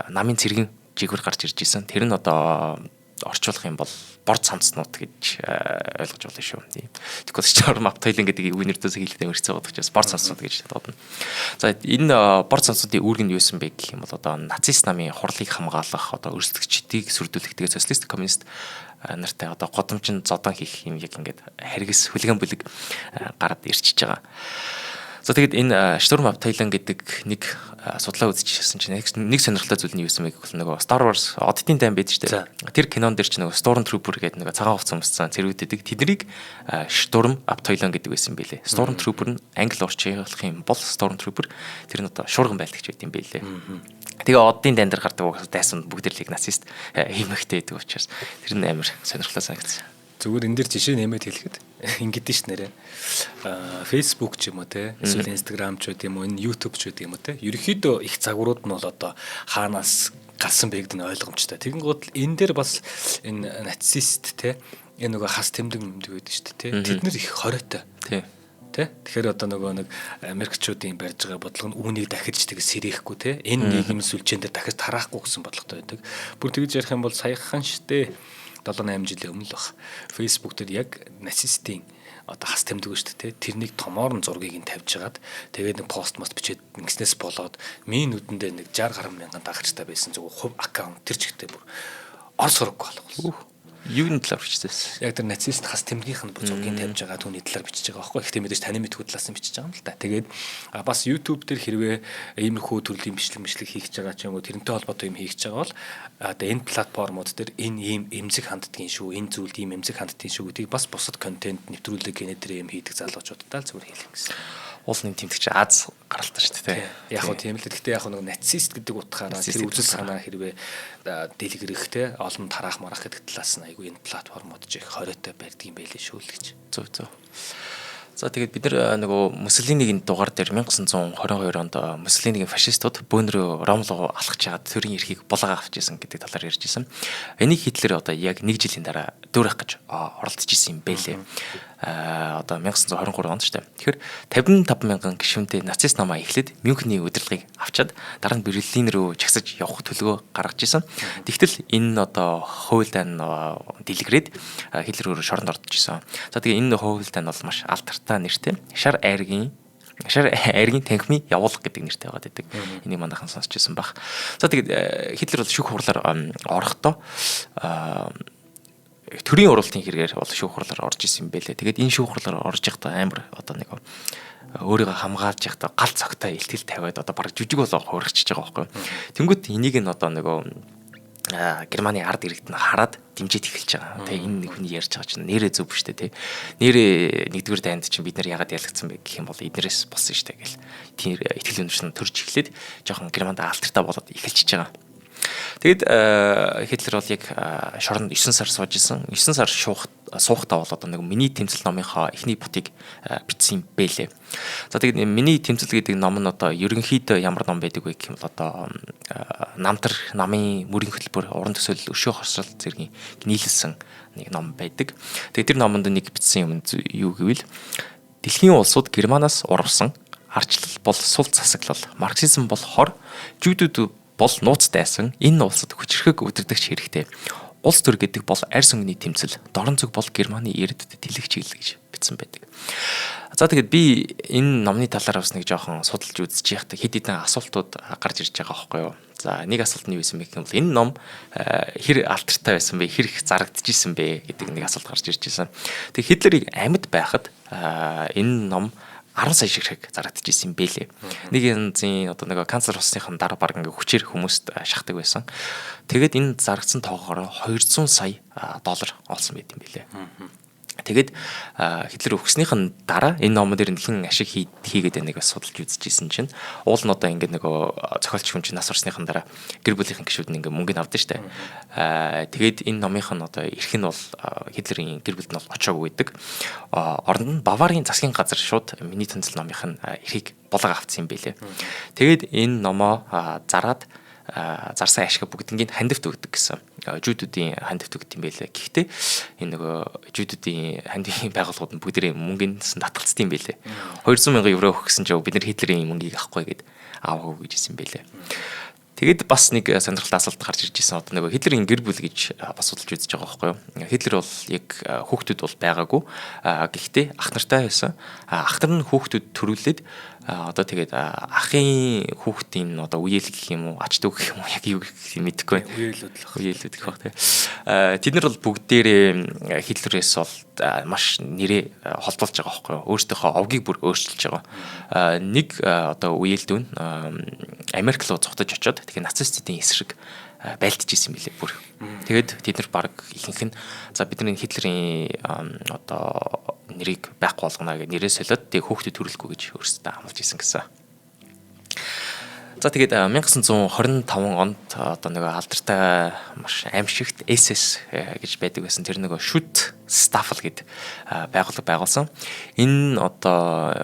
Намын цэргийн жигвэр гарч ирж исэн. Тэр нь одоо орчуулах юм бол борд цамцнууд гэж ойлгож болно шүү. Тэгэхээр Штурм Абтеilung гэдэг үгнэрдээс хэлэхдээ мэрцээ бодох учраас борд цамцнууд гэж бодно. За энэ борд цамцнуудын үүрэг нь юу юм бэ гэх юм бол одоо нацист намын хурлыг хамгаалах одоо өрсөлдөгчдийг сүрдүүлэх тэгээ социалист коммунист нартай одоо годомжин зодон хийх юм яг ингээд харгас хүлгэн бүлэг гараад ирчихэж байгаа. За тэгээд энэ Штурм Абтеilung гэдэг нэг судлаа үзчихсэн чинь нэг сонирхолтой зүйл нь юу юм бэ гэвэл нөгөө Star Wars Оддын дайн байдаг шүү дээ. Тэр кинон дээр чинь нөгөө Stormtrooper гэдэг нөгөө цагаан хувцас өмссөн цэргүүдэд тэднийг Штурм Абтеilung гэдэг байсан байлээ. Stormtrooper нь англи орчуулах юм бол Stormtrooper тэр нь одоо шуурган байлгч байт юм байлээ. Тэгээ Оддын дайн дээр гардаг дайсан бүгдэрлийг нацист хиймэгтэй гэдэг учраас тэр нь амар сонирхолтой санагдсан. Зүгээр энэ дэр жишээ нэмээд хэлэхэд ингэдэж ш нэрэ Facebook ч юм уу те эсвэл Instagram ч гэдэг юм уу энэ YouTube ч гэдэг юм уу те ерөөхдөө их загварууд нь бол одоо хаанаас гарсан бэ гэдэг нь ойлгомжтой. Тэгэнгүүт энэ дээр бас энэ нацист те энэ нөгөө хас тэмдэг байдаг шүү дээ те тэд нар их хориотой те тэгэхээр одоо нөгөө нэг Америкчуудын барьж байгаа бодлого нь үүнийг дахиж тэгээ сэрэхгүй те энэ нийгэм сүлжээнд дахиж тараахгүй гэсэн бодлоготой байдаг. Бүр тэгж ярих юм бол саяхан штэ 7-8 жилийн өмнө л баг. Facebook дээр яг нацистийн одоо хас тэмдэг шүү дээ. Тэрнийг томоор нь зургийг нь тавьж хагаад тэгээд нэг пост бичээд ингэснээс болоод миний нүдэндээ нэг 60 гаруй мянган дагагчтай байсан зөв хувь аккаунт тэр чигтээ бүр орс сураггүй болох. Юуны талаар бичсэн? Яг тэр нацист хас тэмдгийнх нь зургийг тавьж байгаа түүний талаар бичиж байгаа байхгүй. Ихтэй мэдээж таны мэдхүү талаас нь бичиж байгаа юм л да. Тэгээд бас YouTube дээр хэрвээ иймэрхүү төрлийн бичлэг хийх гэж байгаа ч юм уу тэрнтэй холбоотой юм хийх гэж байгаа бол одоо энэ платформуд дээр энэ ийм эмзэг ханддгийн шүү, энэ зүйлд ийм эмзэг ханддгийн шүү гэдгийг бас бусад контент нэвтрүүлэг гэнэ дээр юм хийдэг залуучуудтай л зүгээр хэлэх гэсэн. Уул нэг тэмдэгч Аз гаралтай шүү дээ. Яг хөө тийм л. Гэхдээ яг нэг нацист гэдэг утгаараа тэр үзэл санаа хэрвээ дэлгэрэх олон тараах марах гэдэг талаас нь айгүй энэ платформуд ч их хориотой байдаг юм байлээ шүү л гэж. Зөв. За тэгээд бид нар нөгөө Муссолинигийн дугаар дээр 1922 онд Муссолинигийн фашистууд бөөнрөө Ром руу алхаж чаад төрийн эрхийг булгаа авч исэн гэдэг талаар ярьж исэн. Энийг Хитлер одоо яг 1 жилийн дараа дөөрөх гэж оролдож исэн юм байлээ. Одоо 1923 онд шүү дээ. Тэгэхээр 55 мянган гишүүнтэй нацист намаа эхлээд Мюнхний удирдлагыг авчаад дараа нь Берлин рүү чагсаж явах төлөвөө гаргаж исэн. Тэгтэл энэ одоо хуйлдаан дэлгэрээд Хитлер өөрөө шоронд ордож исэн. За тэгээ энэ хуйлдаан бол маш алдартай нэртэй Шар айргийн танхимын явуулга гэдэг нэртэй байгаад байдаг. Энийг манайхан сонсч ирсэн баг. За тэгээд Хитлер бол шүүх хурлаар орохдоо төрийн уралтын хэрэгээр бол шүүхрлаар орж исэн юм байлээ. Тэгээд энэ шүүхрлаар орж явахдаа амар одоо нэг өөрийгөө хамгаалж явахдаа гал цогтой илтгэл тавиад одоо баг жүжиг болоо хуурчихж байгаа байхгүй. Тэнгүүт энийг нь одоо нөгөө Германы ард иргэд нь хараад дэмжиж эхэлж байгаа. Тэгээ энэ хүний ярьж байгаа чинь нэрээ зөв шүү дээ, тий. Нэрээ нэгдүгээр дайнд чинь бид нар ягаад ялгцсан бэ гэх юм бол эднэрээс болсон шүү дээ гэл. Тийм итгэл үнэмш нь төрж эхлээд жоохон Германд алдартай болоод эхэлчихэж байгаа. Тэгэд Хитлер бол яг шоронд 9 сар сууж исэн. 9 сар суухдаа бол одоо нэг миний тэмцэл номынхоо эхний бутыг бичсэн юм бэлээ. За тэгээд миний тэмцэл гэдэг ном нь одоо ерөнхийдөө ямар ном байдаг вэ гэх юм бол одоо намтар намын мөрийн хөтөлбөр уран төсөөлөл өшөө хорсрол зэргийн нийлэлсэн нэг ном байдаг. Тэгээд тэр номонд нэг бичсэн юм юу гэвэл дэлхийн улсууд Германаас урвсан арчлал бол сул засаглал, марксизм бол хор, жүүдүүд бол нууц дайсан энэ улсад хүчрхэг өдөрдөгч хэрэгтэй. Улс төр гэдэг бол арьс өнгөний тэмцэл, дорн зүг бол Германы эрдэд тэлэг чиглэл гэж бичсэн байдаг. За тэгээд би энэ номны талаар бас нэг жоохон судалж үзэж яхад хэд хэдэн асуултууд гарч ирж байгаа байхгүй юу. За нэг асуулт нь юу байсан бэ гэх юм бол энэ ном хэр алдартай байсан бэ, хэр их зарагдчихсэн бэ гэдэг нэг асуулт гарч ирж байсан. Тэгээд Хитлерийг амьд байхад энэ ном 10 сая шиг зарагдчихсэн юм бэлээ. Нэг янзын одоо нэг канцлер болсныхын дараа баг ингээ хүчээр хүмүүст шахдаг байсан. Тэгээд энэ зарагдсан тоогоор 200 сая доллар олсон байт юм бэлээ. Тэгээд Хитлер өгснийхэн дараа энэ номон дээр нэлээд ашиг хийгээд нэг судалж үзчихсэн чинь уул нь одоо ингээд нөгөө зохиолч хүн чинь нас орсныхан дараа гэр бүлийнхэн гишүүд нь ингээд мөнгөний авдаг штэ. Тэгээд энэ номынх нь одоо эрх нь бол Хитлерийн гэр бүлд нь бол очоогүй байдаг. Оронд нь Баварын засгийн газар шууд миний тэнцэл номынх нь эрхийг булга авцсан юм бэлээ. Тэгээд энэ номоо зараад зарсан ашиг бүгднийг хандивт өгдөг гэсэн. Жүүдүүдийн хандивт өгд юм байлээ. Гэхдээ энэ нөгөө жүүдүүдийн хандивын байгууллагууд нь бүгдээ мөнгөнд татгалцсан юм байлээ. 200,000 евро өгөх гэсэн чинь бид нар Хитлерийн мөнгийг авахгүй гээд аваагүй гэж хэлсэн юм байлээ. Тэгэд бас нэг сонирхолтой асуулт гарч ирж байсан. Одоо нөгөө Хитлерийн гэр бүл гэж бас судалж үзэж байгаа байхгүй юу? Хитлер бол яг хүүхдүүд бол байгаагүй. Гэхдээ ах нартай байсан. Ах нар нь хүүхдүүд төрүүлээд одоо тэгээд ахын хүүхдийн одоо үеэл гэх юм уу, ач дүү гэх юм уу, яг юу гэх юм мэдэхгүй байна. Үеэлүүд гэх баг тийм. Тэд нар бол бүгдээрээ Хитлерээс бол маш нэрээ холбоолж байгаа байхгүй юу? Өөрсдийнхөө овгийг бүр өөрчилж байгаа. Нэг одоо үеэлдүүн Америк руу зогтож очоод тэгэхээр нацистуудын эсрэг байлдчихсэн билээ бүр. Тэгээд тэд нар баг ихэнх нь за бидний Хитлерийн одоо нэрийг байхгүй болгоно гэж нэрээ солиод тэг хүүхдэд төрүүлэхгүй гэж өөрсдөө амлаж исэн гэсэн. За тэгээд 1925 онд одоо нэг алдартай маш аимшигт SS гэж байдаг байсан. Тэр нөгөө Шут Стафл гэдэг байгууллага байгуулсан. Энэ одоо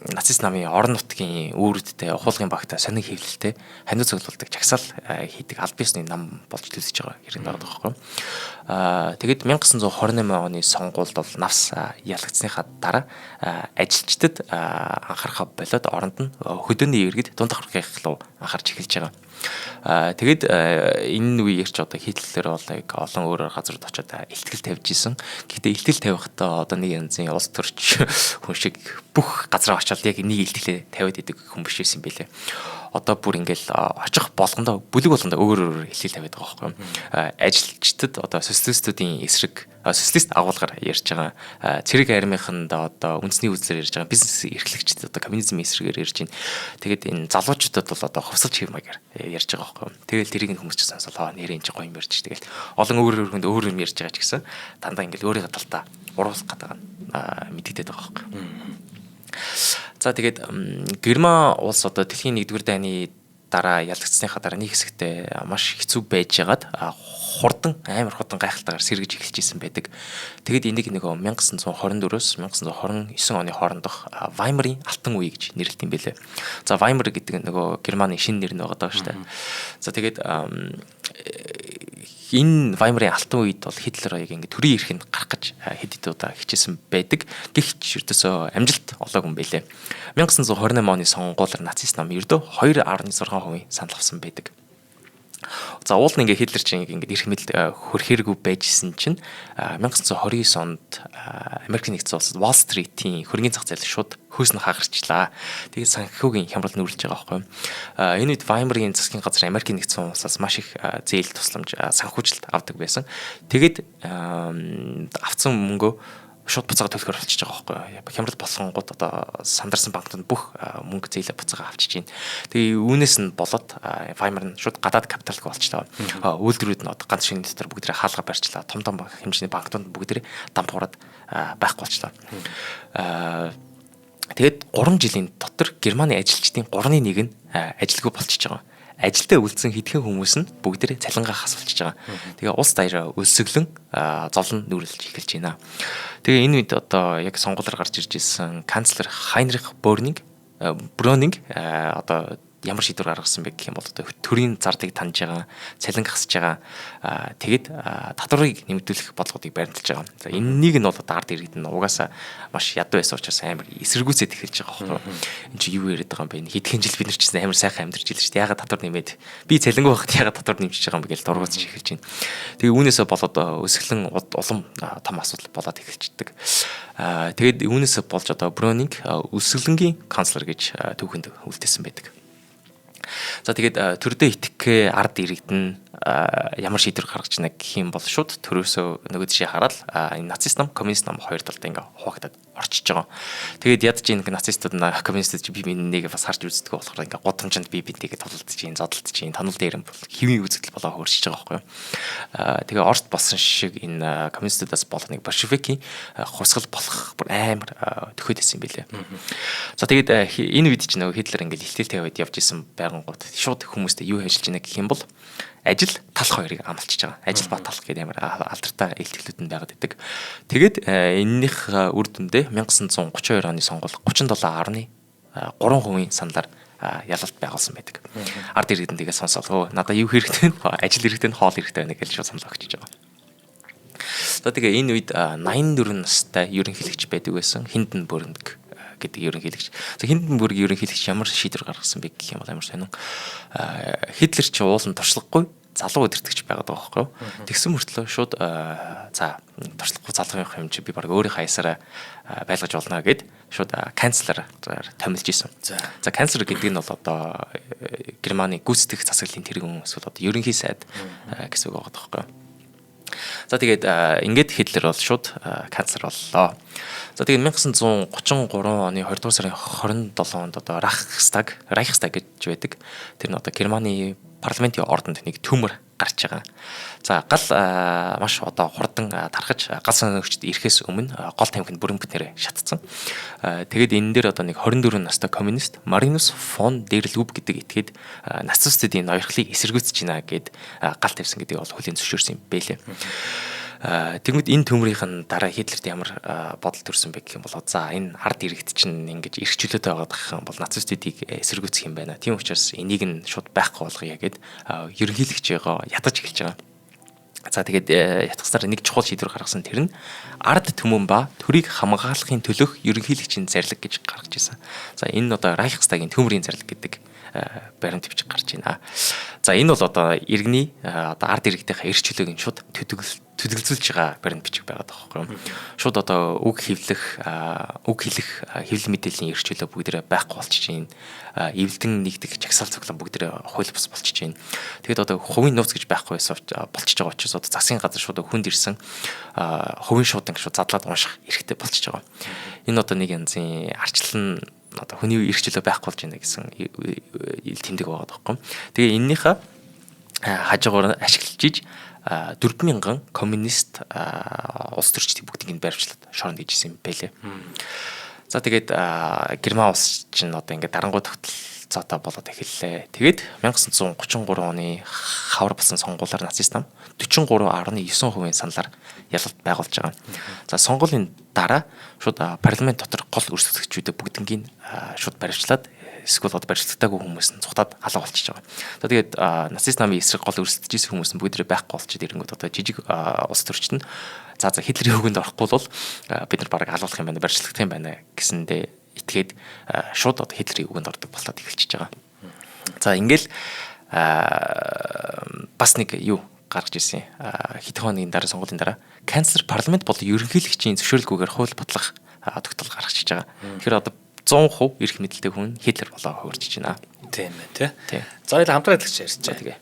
нацист намын орон нутгийн үүрэгтэй ухуулгын багтаа сонин хэвлэлтэй ханиу цуглуулдаг жагсаал хийдэг аль биесны нам болж төлөж байгаа хэрэг байгаа байхгүй. Тэгээд 1928 оны сонгуульд бол навс ялагдсныхаа дараа ажилчдад анхаарахаа болоод оронд нь хөдөөний иргэд дунд давхархах руу анхаарч эхэлж байгаа. Тэгээд энэ үеэрч одоо Хитлер бол яг олон өөр газрууд очиод илтгэл тавьж исэн. Гэхдээ илтгэл тавихтаа одоо нэг янзын улс төрч хүн шиг бүх газар очиод яг нэг илтгэлээ тавиад идэг хүн биш байсан байлээ. Одоо бүр ингээл очих болгондоо бүлэг болгондоо өөр илтгэл тавиад байгаа байхгүй юу. Ажилчдад одоо социалистуудын эсрэг социалист агуулгаар ярьж байгаа. Цэрэг армийнханд одоо үндэсний үзлээр ярьж байгаа. Бизнес эрхлэгчд одоо коммунизмын эсрэгээр ярьж байна. Тэгээд энэ залуучуудад бол одоо хувьсалж хэв маягаар ярьж байгаа байхгүй юу. Тэгэл тэрийг хүмүүс ч сонсоо нэрэн чи гоё юм ярьж. Тэгэл олон өөр хүнд өөр юм ярьж байгаа ч гэсэн дандаа ингээл өөрийнхөө талдаа уруулах гэдэг нь мэдэгдээд байгаа байхгүй юу. За тэгээд Герман улс одоо дэлхийн 1-р дайны дараа ялагдсныхаа дараа нэг хэсэгтээ маш хэцүү байж байгаад амар хурдан гайхалтайгаар сэргэж эхэлж исэн байдаг. Тэгээд энийг нэг 1924-өөс 1929 оны хоорондох Ваймарын алтан үе гэж нэрлэдэг юм байлээ. За Ваймар гэдэг нөгөө Германы шинэ нэр нь байгаа даа шүү дээ. За тэгээд энэ Ваймарын алтан үед бол Хитлер яг ингэ төрийн эрхэнд гарах гэж хэд хэд удаа хичээсэн байдаг. Гэхдээ ердөөсөө амжилт олоогүй юм байлээ. 1928 оны сонгуулиар нацист нам ердөө 2.6% санал авсан байдаг. За уул нь ингээ Хитлер чинь ингээ эрх мэдэл хөрхээргүй байжсэн чинь 1929 онд Америкийн нэгдсэн улсад Wall Street-ийн хөрөнгөний зах зээл шууд хөөс нь хагарчлаа. Тэгээд санхүүгийн хямрал нүүрлэж байгаа байхгүй. Энэ үед Weimar-ийн засгийн газар Америкийн нэгдсэн улсаас маш их зээл тусламж санхүүжилт авдаг байсан. Тэгээд авсан мөнгөө шууд буцаага төлөхөр болчихж байгаа байхгүй. Хямрал болгонгууд одоо сандарсан банкнууд бүх мөнгө зээлээ буцаага авчиж байна. Тэгээ үүнээс нь болоод Weimar нь шууд гадаад капиталг болчихлоо. Үйлдвэрүүд нь одоо ганц шинэ дотор бүгдээ хаалга барьчлаа. Том хэмжээний банкнууд бүгдээ дампуураад байхгүй болчихлоо. Тэгээд 3 жилийн дотор Германы ажилчдын 3/1 нь ажилгүй болчихж байгаа. Ажилдаа үлдсэн хэдхэн хүмүүс нь бүгдээ цалингаа хасвалчихж байгаа. Тэгээ улс даяараа өлсөглөн зовлон нүүрлэж эхэлж байна. Тэгээ энэ үед одоо яг сонгуулиар гарч ирж ирсэн канцлер Хайнрих Брёнинг одоо ямар шийдвэр гаргасан бэ гэх юм бол одоо төрийн зардыг таньж байгаа, цалин хасж байгаа. Тэгээд татварыг нэмэгдүүлэх бодлогыг баримталж байгаа. За энэнийг нь бол одоо ард иргэд нь угаасаа маш ядуу байсан учраас амар эсэргүүцээд эхэлж байгаа байхгүй. Энд чи юу яриад байгаа юм бэ? Хэдхэн жил бид нар ч гэсэн амар сайхан амьдарч илж шүү дээ. Ягаад татвар нэмээд би цалингүй байхад ягаад татвар нэмчихэж байгаа юм бэ гэж дургуутж эхэлж байна. Тэгээ үүнээсээ болоод өсгөлэн улам том асуудал болоод эхэлждэг. Тэгээд үүнээсээ болж одоо Брёнинг өсгөлөнгийн канцлер гэж түүхэнд үлдээсэн байдаг. За тэгээд төрдөө итгэх ард иргэд нь ямар шийдвэр гаргаж байна гэх юм бол шууд төрөөсөө нөгөө жишээ хараад энэ нацист ном, коммунист ном хоёр талд ингээ хуваагдаад орчиж байгаа. Тэгээд ядаж энэ нацистууд нь коммунистууд чи бие биенийг бас харж үздэг болохоор ингээ гудамжинд бие биентэйгээ тулалдаж чинь, зодтолдож чинь, танил дээр нь хэвийн үзэгдэл болоо хөршиж байгаа байхгүй юу. Тэгээ Оросд болсон шиг энэ коммунистуудаас болох нэг большевикийн хувьсгал болох амар төхөөд исэн юм билээ. За тэгээд энэ үед ч нөгөө Хитлер ингээ илтэлтэй байд явж исэн байгангууд шууд хүмүүстэй юу ажиллаж байна гэх юм бол ажил талх хоёрыг амлчихж байгаа. Ажил ба талх гэдэг ямар алдартай илтгэлүүд нь байгаад байдаг. Тэгээд энэнийх үр дүндээ 1932 оны сонгуул 37.3% саналаар ялалт байгуулсан байдаг. Ард иргэд нь тэгээ сонсоод надаа юу хэрэгтэй вэ? Ажил хэрэгтэй нь хоол хэрэгтэй байна гэж шууд санал өгч байгаа. За тэгээ энэ үед 84 настай ерөнхийлөгч байдаг байсан Хинденбург гэдэг ерөнхийлөгч. За Хинденбург ерөнхийлөгч ямар шийдвэр гаргасан бэ гэх юм бол амар сонин. Хитлер ч уулын туршлагагүй залуу удирдагч байгаад байгаа байхгүй юу. Тэгсэн мөртлөө шууд за туршлагагүй залуу явах юм чи би баг өөрийн хаясаараа байлгаж болно гэд шууд канцлер томилж исэн. За канцлер гэдэг нь бол одоо Германы гүйцэтгэх засаглалын тэргүүн эсвэл одоо ерөнхий сайд гэсэн үг байгаа байхгүй юу. За тэгээд ингээд Хитлер бол шууд канцлер боллоо. За тэгээд 1933 оны 2 дугаар сарын 27 онд одоо Reichstag гэж байдаг. Тэр нь одоо Германы парламентын ордонд нэг төмөр гарч байгаа. За гал маш одоо хурдан тархаж гал санаагчд ирэхээс өмнө гол тамхинд бүрэмбэтээр шатцсан. Тэгээд энэ дээр одоо нэг 24 настай коммунист Маринус фон дер Луб гэдэг этгээд нацистуудын ноёрхлыг эсэргүүцэж байна гэд гал тавьсан гэдгийг бол хүлээн зөвшөөрсөн юм бэлээ. Тэгмэд энэ төмрийнх нь дараа Хитлерт ямар бодол төрсөн бэ гэх юм бол за энэ ард иргэд чинь ингэж эрх чөлөөтэй байгаа юм бол нацистуудыг эсэргүүцэх юм байна. Тийм учраас энийг нь шууд байхгүй болгоё гэд ерөнхийлөгчөөгөө ятгаж эхэлж байгаа. За тэгээд ятгахсаар нэг чухал шийдвэр гаргасан тэр нь ард түмэн ба төрийг хамгаалахын төлөх ерөнхийлөгчийн зарлиг гэж гаргаж ирсэн. За энэ нь одоо Reichstag-ийн төмрийн зарлиг гэдэг баримт бичиг гарч байна. За энэ бол одоо иргэний одоо ард иргэдийнхээ эрх чөлөөг нь шууд төдөлзүүлж байгаа баримт бичиг байгаад байгаа байхгүй юу. Шууд одоо үг хэлэх хэвлэл мэдээллийн эрх чөлөө бүгдээрээ байхгүй болчихж байна. Эвлэлдэн нэгдэх чагсаал цуглан бүгдээрээ хууль бус болчихж байна. Тэгэд одоо хувийн нууц гэж байхгүй байсан болчихж байгаа учраас одоо засгийн газар шууд хүнд ирсэн хувийн шуудан шууд задлаад унших эрхтэй болчихж байгаа. Энэ одоо нэг янзын арчлан одоо хүний эрх чөлөө байхгүй болж байна гэсэн ил тэмдэг байгаа байхгүй. Тэгээ энэнийхээ хажуугаар ашиглаж иж 4000 коммунист улс төрчдийн бүгдийг барьвчлаад шоронд ижсэн юм байлээ. За тэгээд Герман улс чинь одоо ингээд дарангуй тогтолцоотой болоод эхэллээ. Тэгээд 1933 оны хавар болсон сонгуулиар нацист нам 43.9% саналаар ялалт байгуулж байгаа. За сонгуулийн дараа шууд парламент дотор гол өрсөлдөгчдүүд бүгднийг шууд барьвчлаад эсвэл барьцлагатаагүй хүмүүс нь цухтаад халаа болчихж байгаа. За тэгээд нацист намын эсрэг гол өрсөлдөж исэн хүмүүс нь бүгдээ байхгүй болчиход ирэнгүүт одоо жижиг улс төрчд нь за Хитлерийн үгэнд орохгүй бол бид нар бараг алуулах юм байна, барьцлагах юм байна гэсэндээ итгээд шууд одоо Хитлерийн үгэнд ордог болоод эхэлчихэж байгаа. За ингээл бас нэг юу гаргаж ирсэн. Хэдхэн хоногийн дараа сонгуулийн дараа канцлер парламент болон ерөнхийлөгчийн зөвшөөрлгүйгээр хууль бодлого тогтоол гаргаж ирж байгаа. Тэгэхээр одоо 100% эрх мэдэлтэй хүн Хитлер болоо хуурчиж байна. Тийм ээ тий. Тийм. За хоёул хамтран ажиллаж ярьж байгаа. Тэгээ.